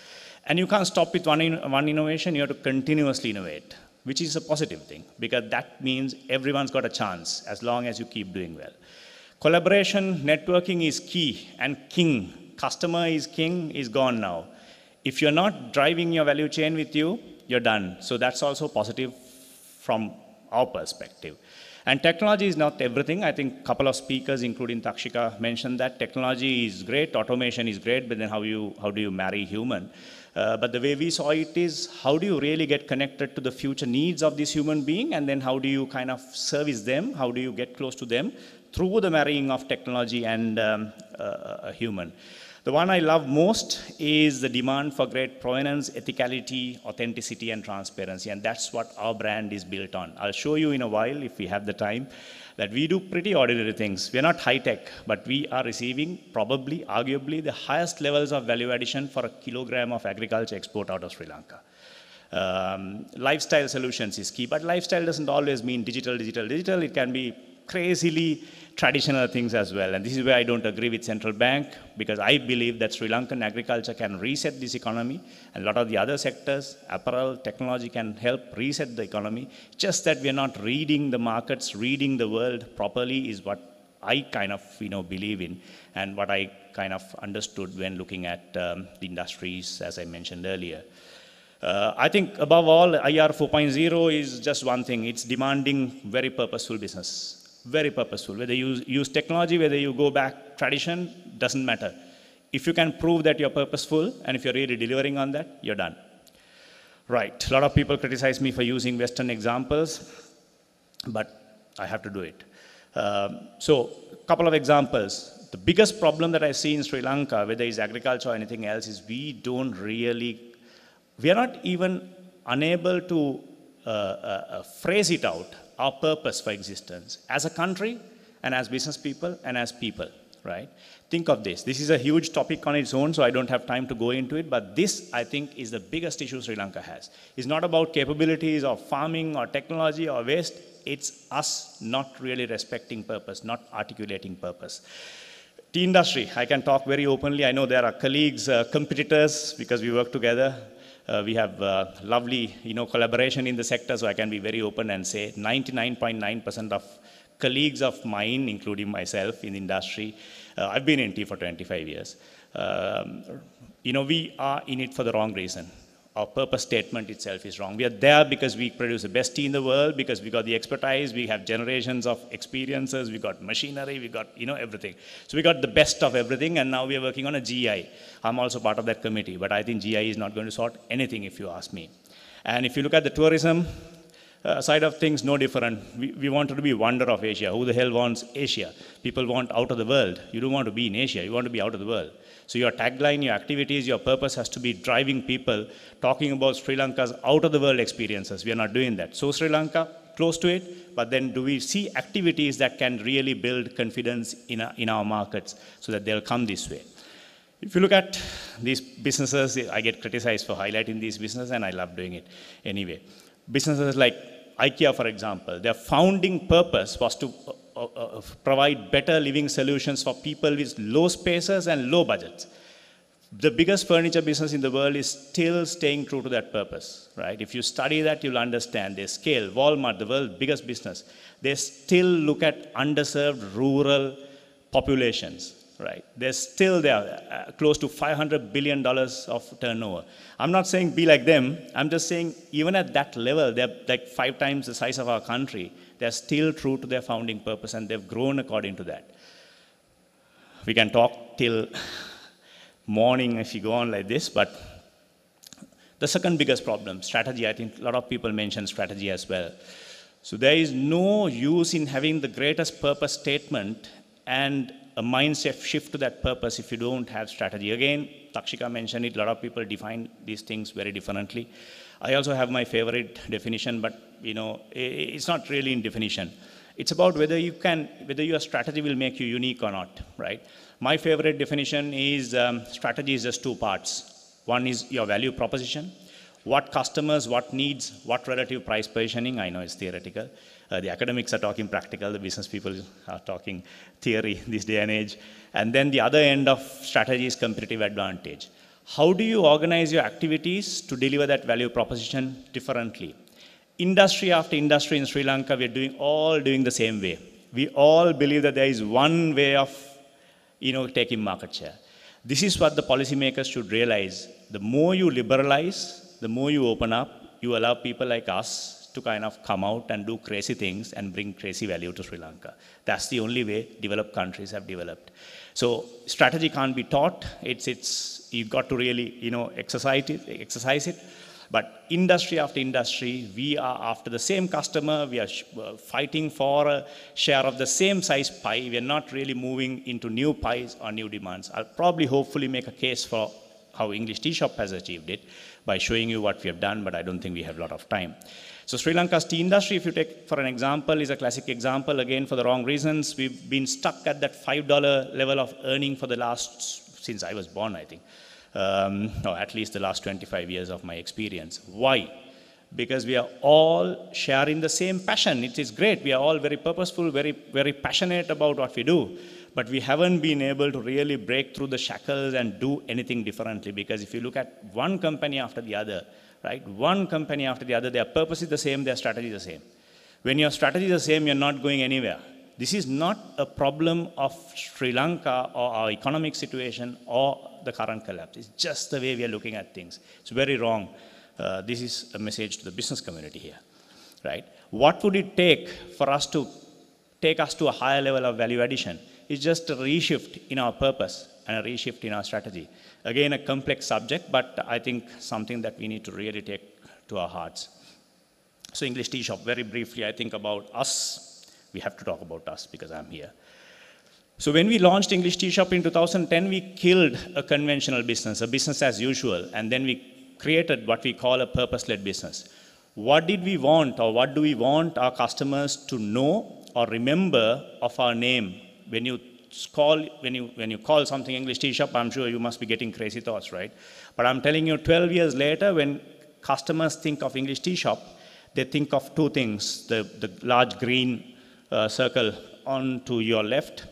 And you can't stop with one innovation, you have to continuously innovate, which is a positive thing, because that means everyone's got a chance as long as you keep doing well. Collaboration, networking is key and king. Customer is king, is gone now. If you're not driving your value chain with you, you're done. So that's also positive from our perspective. And technology is not everything. I think a couple of speakers, including Takshika, mentioned that technology is great, automation is great, but then how do you marry human? But the way we saw it is, how do you really get connected to the future needs of this human being, and then how do you kind of service them? How do you get close to them through the marrying of technology and a human? The one I love most is the demand for great provenance, ethicality, authenticity, and transparency, and that's what our brand is built on. I'll show you in a while, if we have the time, that we do pretty ordinary things. We're not high-tech, but we are receiving probably, arguably, the highest levels of value addition for a kilogram of agriculture export out of Sri Lanka. Lifestyle solutions is key, but lifestyle doesn't always mean digital. It can be crazily traditional things as well. And this is where I don't agree with central bank, because I believe that Sri Lankan agriculture can reset this economy, and a lot of the other sectors, apparel, technology, can help reset the economy. Just that we are not reading the markets, reading the world properly is what I kind of believe in, and what I kind of understood when looking at the industries, as I mentioned earlier. I think above all, IR 4.0 is just one thing. It's demanding very purposeful business. Very purposeful. Whether you use technology, whether you go back tradition, doesn't matter. If you can prove that you're purposeful and if you're really delivering on that, you're done. Right. A lot of people criticize me for using Western examples, but I have to do it. So, a couple of examples. The biggest problem that I see in Sri Lanka, whether it's agriculture or anything else, is we are not even unable to phrase it out, our purpose for existence, as a country, and as business people, and as people, right? Think of this. This is a huge topic on its own, so I don't have time to go into it, but this, I think, is the biggest issue Sri Lanka has. It's not about capabilities of farming or technology or waste. It's us not really respecting purpose, not articulating purpose. Tea industry, I can talk very openly. I know there are colleagues, competitors, because we work together. We have lovely, collaboration in the sector, so I can be very open and say 99.9% of colleagues of mine, including myself in the industry, I've been in tea for 25 years. We are in it for the wrong reason. Our purpose statement itself is wrong. We are there because we produce the best tea in the world, because we got the expertise, we have generations of experiences, we got machinery, we got, everything. So we got the best of everything, and now we are working on a GI. I'm also part of that committee, but I think GI is not going to sort anything if you ask me. And if you look at the tourism side of things, no different. We wanted to be wonder of Asia. Who the hell wants Asia? People want out of the world. You don't want to be in Asia, you want to be out of the world. So your tagline, your activities, your purpose has to be driving people, talking about Sri Lanka's out-of-the-world experiences. We are not doing that. So Sri Lanka, close to it, but then do we see activities that can really build confidence in our markets so that they'll come this way? If you look at these businesses, I get criticized for highlighting these businesses, and I love doing it anyway. Businesses like IKEA, for example, their founding purpose was to provide better living solutions for people with low spaces and low budgets. The biggest furniture business in the world is still staying true to that purpose, right? If you study that, you'll understand. They scale. Walmart, the world's biggest business, they still look at underserved rural populations, right? They're still there, close to $500 billion of turnover. I'm not saying be like them. I'm just saying even at that level, they're like 5 times the size of our country. They're still true to their founding purpose, and they've grown according to that. We can talk till morning if you go on like this, but the second biggest problem, strategy. I think a lot of people mention strategy as well. So there is no use in having the greatest purpose statement and a mindset shift to that purpose if you don't have strategy. Again, Takshika mentioned it, a lot of people define these things very differently. I also have my favorite definition, but it's not really in definition. It's about whether your strategy will make you unique or not, right? My favorite definition is strategy is just 2 parts. One is your value proposition, what customers, what needs, what relative price positioning. I know it's theoretical. The academics are talking practical, the business people are talking theory this day and age. And then the other end of strategy is competitive advantage. How do you organize your activities to deliver that value proposition differently? Industry after industry in Sri Lanka, we're all doing the same way. We all believe that there is one way of taking market share. This is what the policymakers should realize. The more you liberalize, the more you open up, you allow people like us to kind of come out and do crazy things and bring crazy value to Sri Lanka. That's the only way developed countries have developed. So strategy can't be taught. You've got to really exercise it. But industry after industry, we are after the same customer. We are fighting for a share of the same size pie. We are not really moving into new pies or new demands. I'll probably hopefully make a case for how English Tea Shop has achieved it by showing you what we have done, but I don't think we have a lot of time. So Sri Lanka's tea industry, if you take for an example, is a classic example, again for the wrong reasons. We've been stuck at that $5 level of earning for since I was born, I think. Or at least the last 25 years of my experience. Why? because we are all sharing the same passion. It is great. We are all very purposeful, very, very passionate about what we do. But we haven't been able to really break through the shackles and do anything differently. Because if you look at one company after the other, right? One company after the other, their purpose is the same, their strategy is the same. When your strategy is the same, you're not going anywhere. This is not a problem of Sri Lanka or our economic situation or the current collapse. It's just the way we are looking at things. It's very wrong. This is a message to the business community here, right? What would it take for us to take us to a higher level of value addition? It's just a reshift in our purpose and a reshift in our strategy. Again, a complex subject, but I think something that we need to really take to our hearts. So English Tea Shop, very briefly, I think about us. We have to talk about us because I'm here. So when we launched English Tea Shop in 2010, we killed a conventional business, a business as usual, and then we created what we call a purpose-led business. What did we want, or what do we want our customers to know or remember of our name? When you call something English Tea Shop, I'm sure you must be getting crazy thoughts, right? But I'm telling you, 12 years later, when customers think of English Tea Shop, they think of two things: the large green circle on to your left,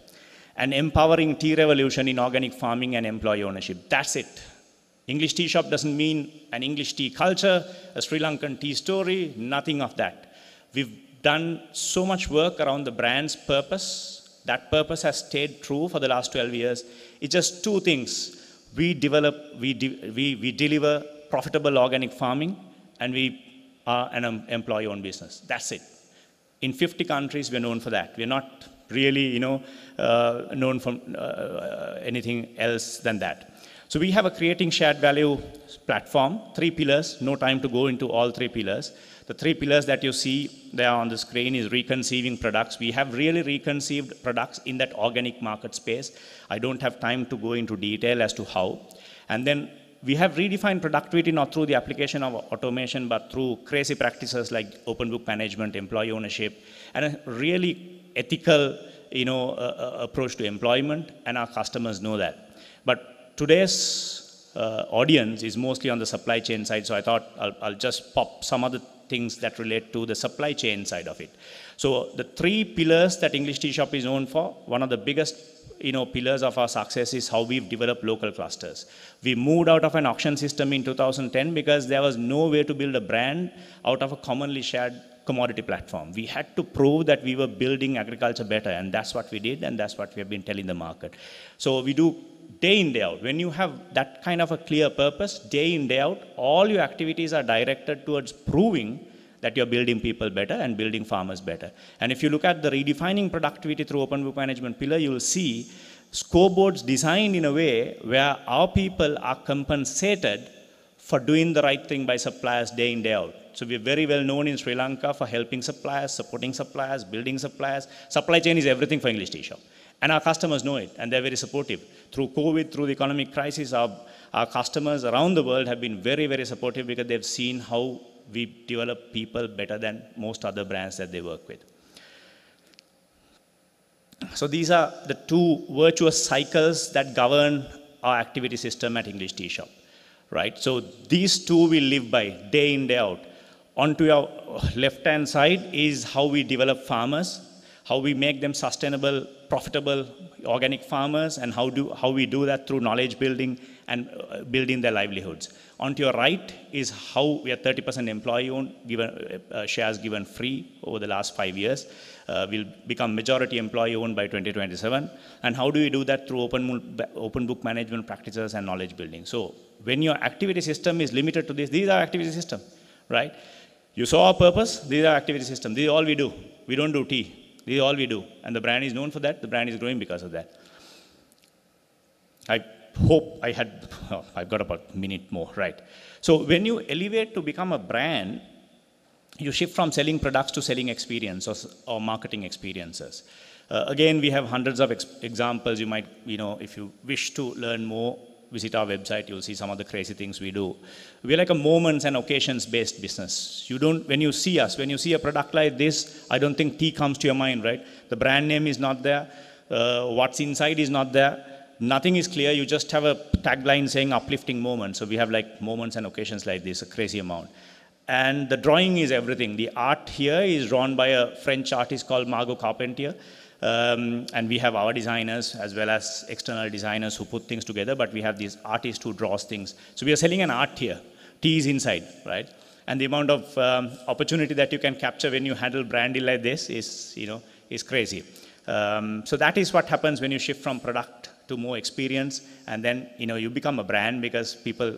an empowering tea revolution in organic farming and employee ownership. That's it. English Tea Shop doesn't mean an English tea culture, a Sri Lankan tea story, nothing of that. We've done so much work around the brand's purpose. That purpose has stayed true for the last 12 years. It's just two things. We deliver profitable organic farming, and we are an employee-owned business. That's it. In 50 countries, we're known for that. We're not really, known for anything else than that. So we have a creating shared value platform, 3 pillars, no time to go into all 3 pillars. The 3 pillars that you see there on the screen is reconceiving products. We have really reconceived products in that organic market space. I don't have time to go into detail as to how. And then we have redefined productivity not through the application of automation, but through crazy practices like open book management, employee ownership, and a really ethical, approach to employment, and our customers know that. But today's audience is mostly on the supply chain side, so I thought I'll just pop some other things that relate to the supply chain side of it. So the 3 pillars that English Tea Shop is known for, one of the biggest pillars of our success is how we've developed local clusters. We moved out of an auction system in 2010 because there was no way to build a brand out of a commonly shared commodity platform. We had to prove that we were building agriculture better, and that's what we did, and that's what we have been telling the market. So we do day in, day out. When you have that kind of a clear purpose, day in, day out, all your activities are directed towards proving that you're building people better and building farmers better. And if you look at the redefining productivity through open book management pillar, you will see scoreboards designed in a way where our people are compensated for doing the right thing by suppliers day in, day out. So we're very well known in Sri Lanka for helping suppliers, supporting suppliers, building suppliers. Supply chain is everything for English Tea Shop. And our customers know it, and they're very supportive. Through COVID, through the economic crisis, our customers around the world have been very, very supportive because they've seen how we develop people better than most other brands that they work with. So these are the 2 virtuous cycles that govern our activity system at English Tea Shop, right? So these 2 we live by day in, day out. Onto your left-hand side is how we develop farmers, how we make them sustainable, profitable, organic farmers, and how we do that through knowledge building and building their livelihoods. Onto your right is how we are 30% employee-owned, shares given free over the last 5 years. We'll become majority employee-owned by 2027. And how do we do that? Through open book management practices and knowledge building. So when your activity system is limited to this, these are activity system, right? You saw our purpose, these are activity system. This is all we do. We don't do tea. This is all we do. And the brand is known for that. The brand is growing because of that. I hope I've got about a minute more, right? So when you elevate to become a brand, you shift from selling products to selling experience or marketing experiences. Again, we have hundreds of examples. You might, if you wish to learn more, visit our website, you'll see some of the crazy things we do. We're like a moments and occasions-based business. When you see us, when you see a product like this, I don't think tea comes to your mind, right? The brand name is not there. What's inside is not there. Nothing is clear. You just have a tagline saying uplifting moments. So we have like moments and occasions like this, a crazy amount. And the drawing is everything. The art here is drawn by a French artist called Margot Carpentier. And we have our designers as well as external designers who put things together, but we have these artists who draws things. So we are selling an art here. Tea is inside, right? And the amount of opportunity that you can capture when you handle branding like this is, is crazy. So that is what happens when you shift from product to more experience, and then you become a brand because people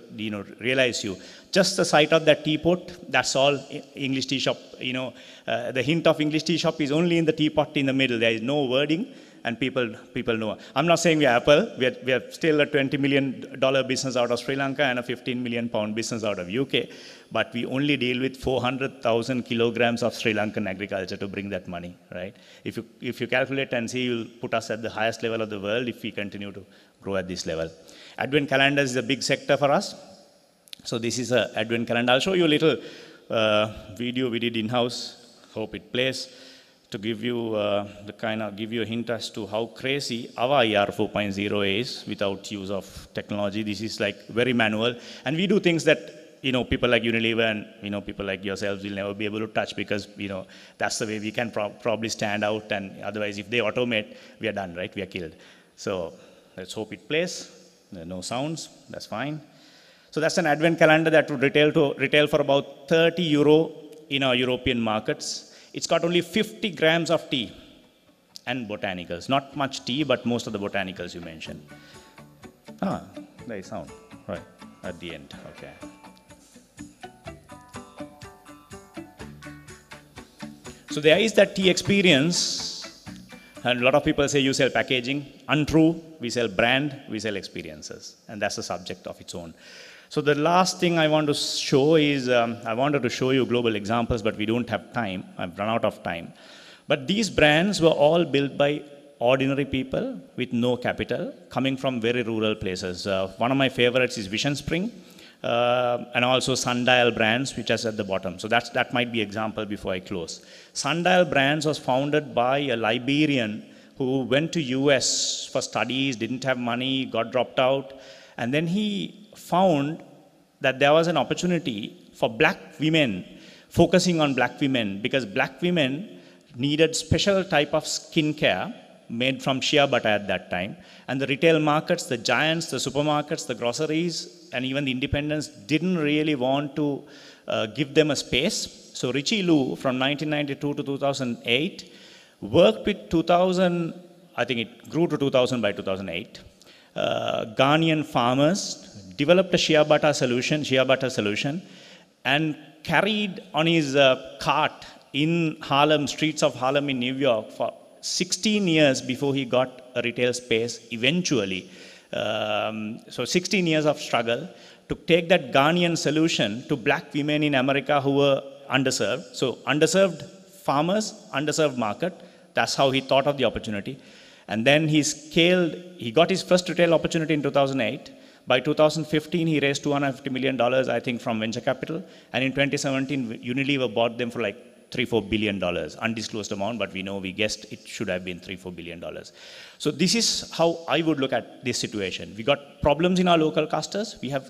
realize you. Just the sight of that teapot, that's all English tea shop. The hint of English tea shop is only in the teapot in the middle. There is no wording, and people know. I'm not saying we are Apple. We are still a $20 million business out of Sri Lanka and a 15 million pound business out of UK. But we only deal with 400,000 kilograms of Sri Lankan agriculture to bring that money, right? If you calculate and see, you'll put us at the highest level of the world if we continue to grow at this level. Advent calendars is a big sector for us. So this is an Advent calendar. I'll show you a little video we did in-house. Hope it plays to give you give you a hint as to how crazy our IR 4.0 is without use of technology. This is like very manual, and we do things that people like Unilever and people like yourselves will never be able to touch, because that's the way we can probably stand out. And otherwise, if they automate, we are done, right? We are killed. So let's hope it plays. There are no sounds. That's fine. So that's an Advent calendar that would retail for about 30 euro in our European markets. It's got only 50 grams of tea and botanicals. Not much tea, but most of the botanicals you mentioned. There is sound. Right, at the end. Okay. So there is that tea experience, and a lot of people say you sell packaging. Untrue, we sell brand, we sell experiences, and that's a subject of its own. So the last thing I want to show is, I wanted to show you global examples, but we don't have time. I've run out of time. But these brands were all built by ordinary people with no capital, coming from very rural places. One of my favorites is Vision Spring, and also Sundial Brands, which is at the bottom. So that might be example before I close. Sundial Brands was founded by a Liberian who went to US for studies, didn't have money, got dropped out, and then he found that there was an opportunity for black women, focusing on black women, because black women needed special type of skincare made from shea butter at that time. And the retail markets, the giants, the supermarkets, the groceries, and even the independents didn't really want to give them a space. So Richie Lu, from 1992 to 2008, worked with 2000, I think it grew to 2000 by 2008, Ghanaian farmers, developed a shea butter solution, and carried on his cart in Harlem, streets of Harlem in New York for 16 years before he got a retail space eventually. So 16 years of struggle to take that Ghanaian solution to black women in America who were underserved. So underserved farmers, underserved market. That's how he thought of the opportunity. And then he got his first retail opportunity in 2008. By 2015, he raised $250 million, I think, from venture capital. And in 2017, Unilever bought them for like $3-4 billion, undisclosed amount, but we guessed it should have been $3-4 billion. So this is how I would look at this situation. We got problems in our local clusters. We have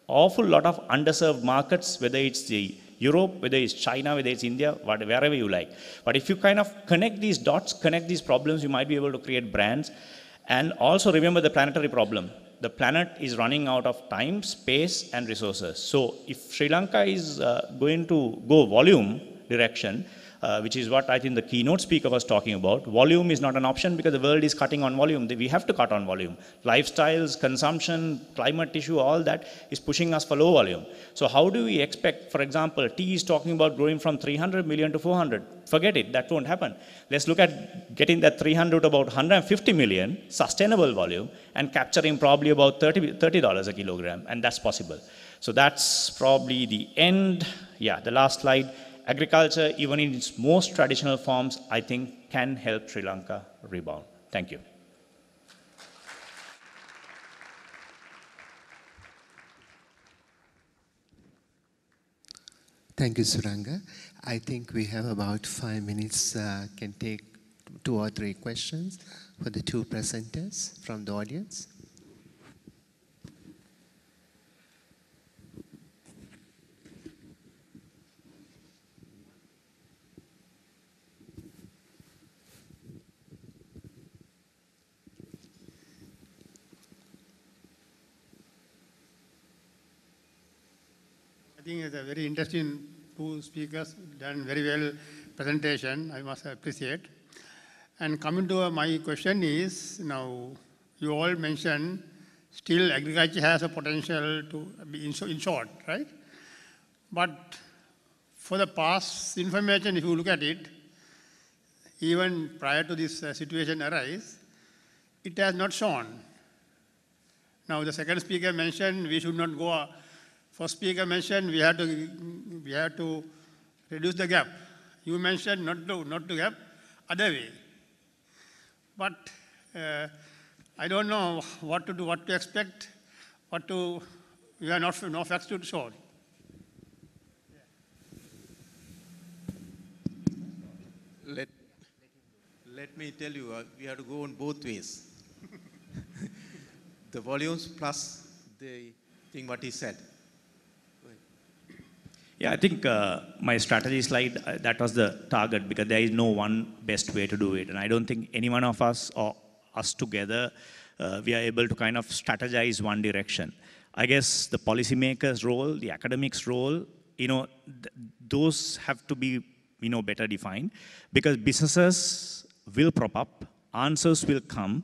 awful lot of underserved markets, whether it's the Europe, whether it's China, whether it's India, wherever you like. But if you kind of connect these dots, connect these problems, you might be able to create brands. And also remember the planetary problem. The planet is running out of time, space, and resources. So if Sri Lanka is going to go volume direction, which is what I think the keynote speaker was talking about, volume is not an option because the world is cutting on volume. We have to cut on volume. Lifestyles, consumption, climate issue, all that is pushing us for low volume. So how do we expect, for example, tea is talking about growing from 300 million to 400. Forget it, that won't happen. Let's look at getting that 300 to about 150 million, sustainable volume, and capturing probably about $30 a kilogram, and that's possible. So that's probably the end. Yeah, the last slide. Agriculture, even in its most traditional forms, I think can help Sri Lanka rebound. Thank you. Thank you, Suranga. I think we have about 5 minutes, can take 2 or 3 questions for the 2 presenters from the audience. think it's a very interesting two speakers, done very well presentation, I must appreciate. And coming to my question is, now you all mentioned still agriculture has a potential to be in short, right? But for the past information, if you look at it, even prior to this situation arise, it has not shown. Now the second speaker mentioned we should not go. First speaker mentioned we have to reduce the gap. You mentioned not to gap, other way. But I don't know what to do, what to expect, we have no facts to show. Let me tell you, we have to go on both ways. The volumes plus the thing what he said. Yeah, I think my strategy slide, that was the target because there is no one best way to do it. And I don't think any one of us or us together, we are able to kind of strategize one direction. I guess the policymakers' role, the academics' role, those have to be, better defined because businesses will prop up, answers will come,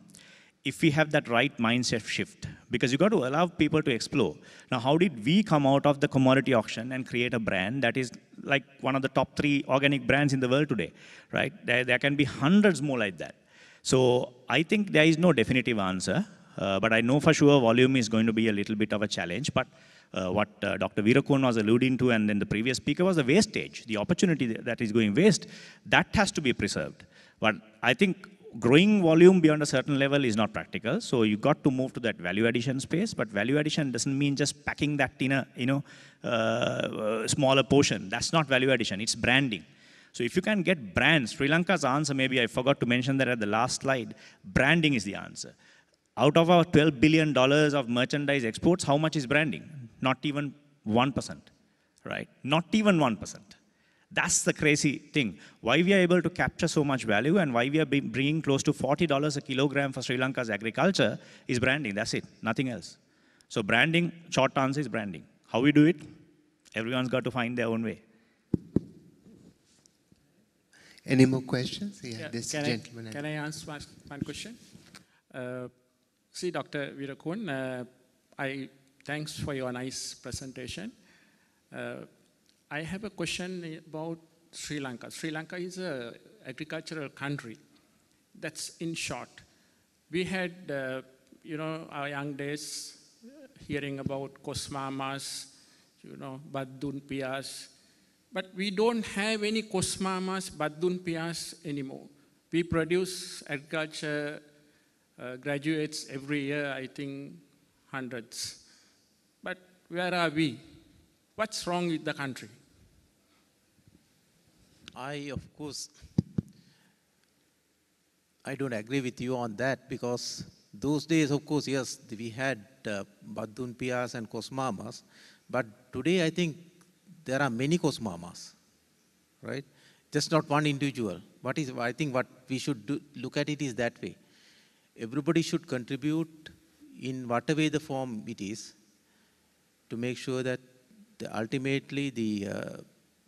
if we have that right mindset shift, because you got to allow people to explore. Now, how did we come out of the commodity auction and create a brand that is like one of the top 3 organic brands in the world today, right? There can be hundreds more like that. So I think there is no definitive answer, but I know for sure volume is going to be a little bit of a challenge. But what Dr. Weerakoon was alluding to, and then the previous speaker, was the wastage, the opportunity that is going waste, that has to be preserved. But I think growing volume beyond a certain level is not practical. So you got to move to that value addition space. But value addition doesn't mean just packing that in a smaller portion. That's not value addition. It's branding. So if you can get brands, Sri Lanka's answer, maybe I forgot to mention that at the last slide, branding is the answer. Out of our $12 billion of merchandise exports, how much is branding? Not even 1%, right? Not even 1%. That's the crazy thing. Why we are able to capture so much value and why we are bringing close to $40 a kilogram for Sri Lanka's agriculture is branding. That's it, nothing else. So branding, short answer is branding. How we do it? Everyone's got to find their own way. Any more questions? Yeah, this can gentleman. Can I ask one question? See, Dr. Weerakoon, thanks for your nice presentation. I have a question about Sri Lanka. Sri Lanka is an agricultural country. That's in short. We had, our young days hearing about kosmamas, badun pias. But we don't have any kosmamas, badun pias anymore. We produce agriculture graduates every year, I think hundreds. But where are we? What's wrong with the country? Of course, I don't agree with you on that because those days, of course, yes, we had badun pias and kosmamas. But today, I think there are many kosmamas, right? Just not one individual. I think what we should look at it is that way. Everybody should contribute in whatever way the form it is to make sure that ultimately the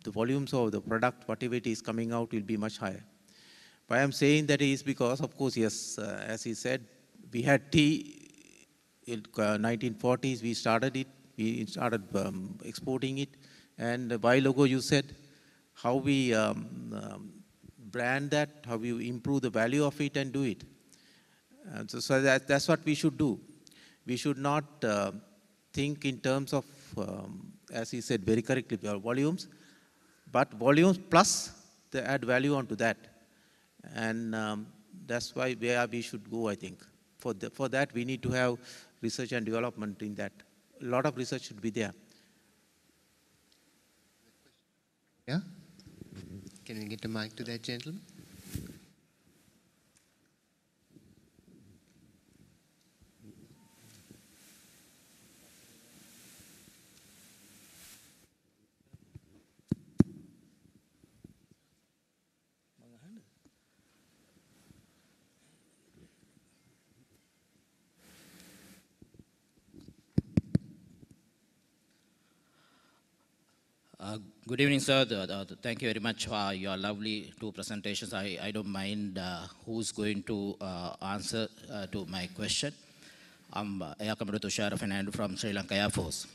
volumes of the product, whatever it is coming out, will be much higher. Why I'm saying that is because, of course, yes, as he said, we had tea in 1940s. We started it. We started exporting it. And a while ago, you said how we brand that, how we improve the value of it and do it. And so that's what we should do. We should not think in terms of, as he said very correctly, volumes, but volumes plus the add value onto that. And that's where we should go, I think. For that, we need to have research and development in that. A lot of research should be there. Yeah? Can we get a mic to that gentleman? Good evening, sir. Thank you very much for your lovely two presentations. I don't mind who's going to answer to my question. I'm Air Commodore Tushar Fernando from Sri Lanka Air Force.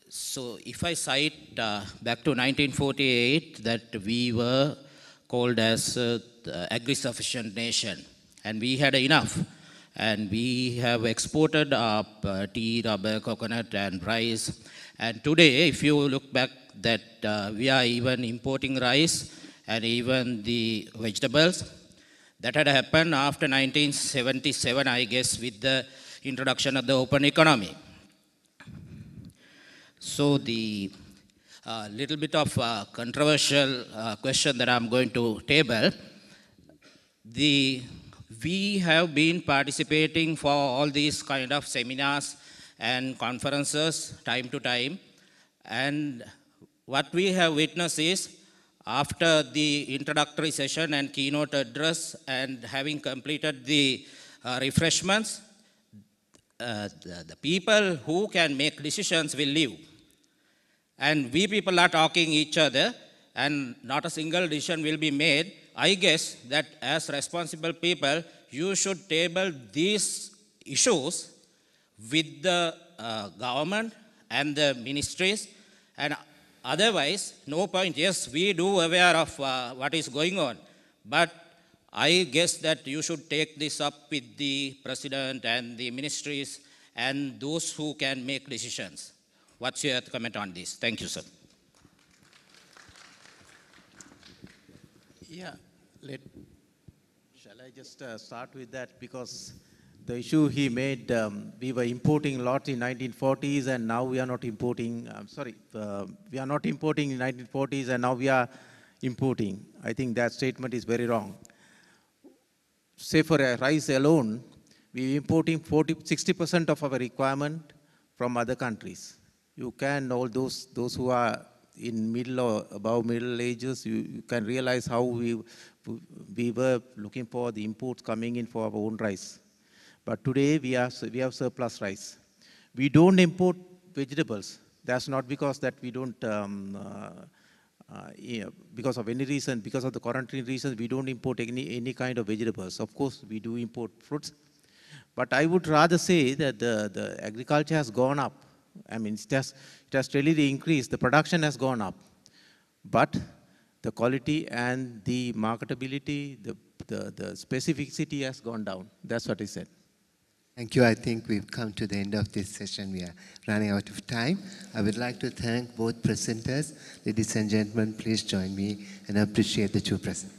So if I cite back to 1948, that we were called as the agri-sufficient nation, and we had enough. And we have exported tea, rubber, coconut, and rice. And today, if you look back, that we are even importing rice and even the vegetables. That had happened after 1977, I guess, with the introduction of the open economy. So the little bit of controversial question that I'm going to table, we have been participating for all these kind of seminars and conferences time to time, and what we have witnessed is, after the introductory session and keynote address and having completed the refreshments, the people who can make decisions will leave. And we people are talking each other and not a single decision will be made. I guess that as responsible people, you should table these issues with the government and the ministries, and otherwise, no point. Yes, we do aware of what is going on, but I guess that you should take this up with the president and the ministries and those who can make decisions. What's your comment on this? Thank you, sir. Yeah, shall I just start with that? Because the issue he made, we were importing a lot in 1940s and now we are not importing, we are not importing in 1940s and now we are importing. I think that statement is very wrong. Say for rice alone, we are importing 60% of our requirement from other countries. You can, all those who are in middle or above middle ages, you can realize how we were looking for the imports coming in for our own rice. But today we have surplus rice. We don't import vegetables. That's not because that we don't, because of any reason, because of the quarantine reasons, we don't import any kind of vegetables. Of course, we do import fruits. But I would rather say that the agriculture has gone up. I mean, it has steadily increased. The production has gone up. But the quality and the marketability, the specificity has gone down. That's what I said. Thank you. I think we've come to the end of this session. We are running out of time. I would like to thank both presenters. Ladies and gentlemen, please join me and appreciate the two presenters.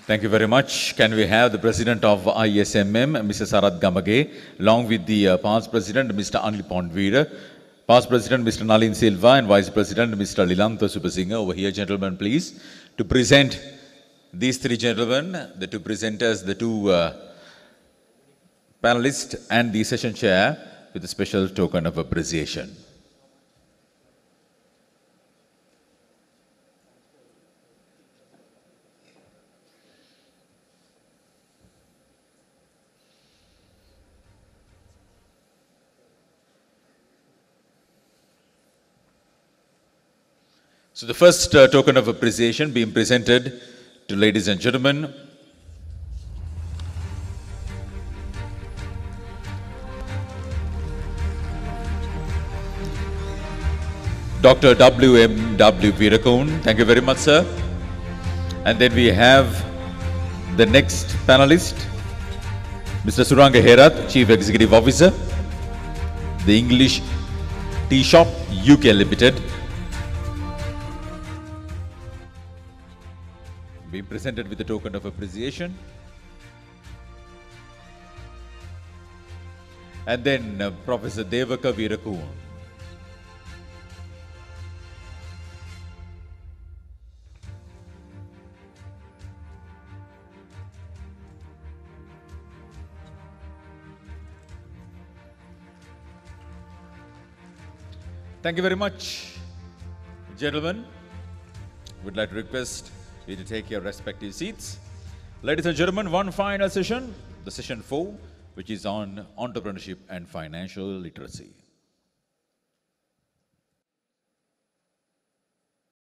Thank you very much. Can we have the President of ISMM, Mr. Sarath Gamage, along with the past President, Mr. Anil Pondveera, past President, Mr. Nalin Silva, and Vice President, Mr. Lilantha Subasinghe, over here, gentlemen, please, to present these three gentlemen, the two presenters, the two panelists, and the session chair with a special token of appreciation. So the first token of appreciation being presented to ladies and gentlemen, Dr. W.M.W. Weerakoon. Thank you very much, sir. And then we have the next panelist, Mr. Suranga Herath, Chief Executive Officer, the English Tea Shop, UK Limited. Being presented with a token of appreciation. And then Professor Devaka Weerakoon. Thank you very much, gentlemen. Would like to request you to take your respective seats. Ladies and gentlemen, one final session, the session 4, which is on entrepreneurship and financial literacy.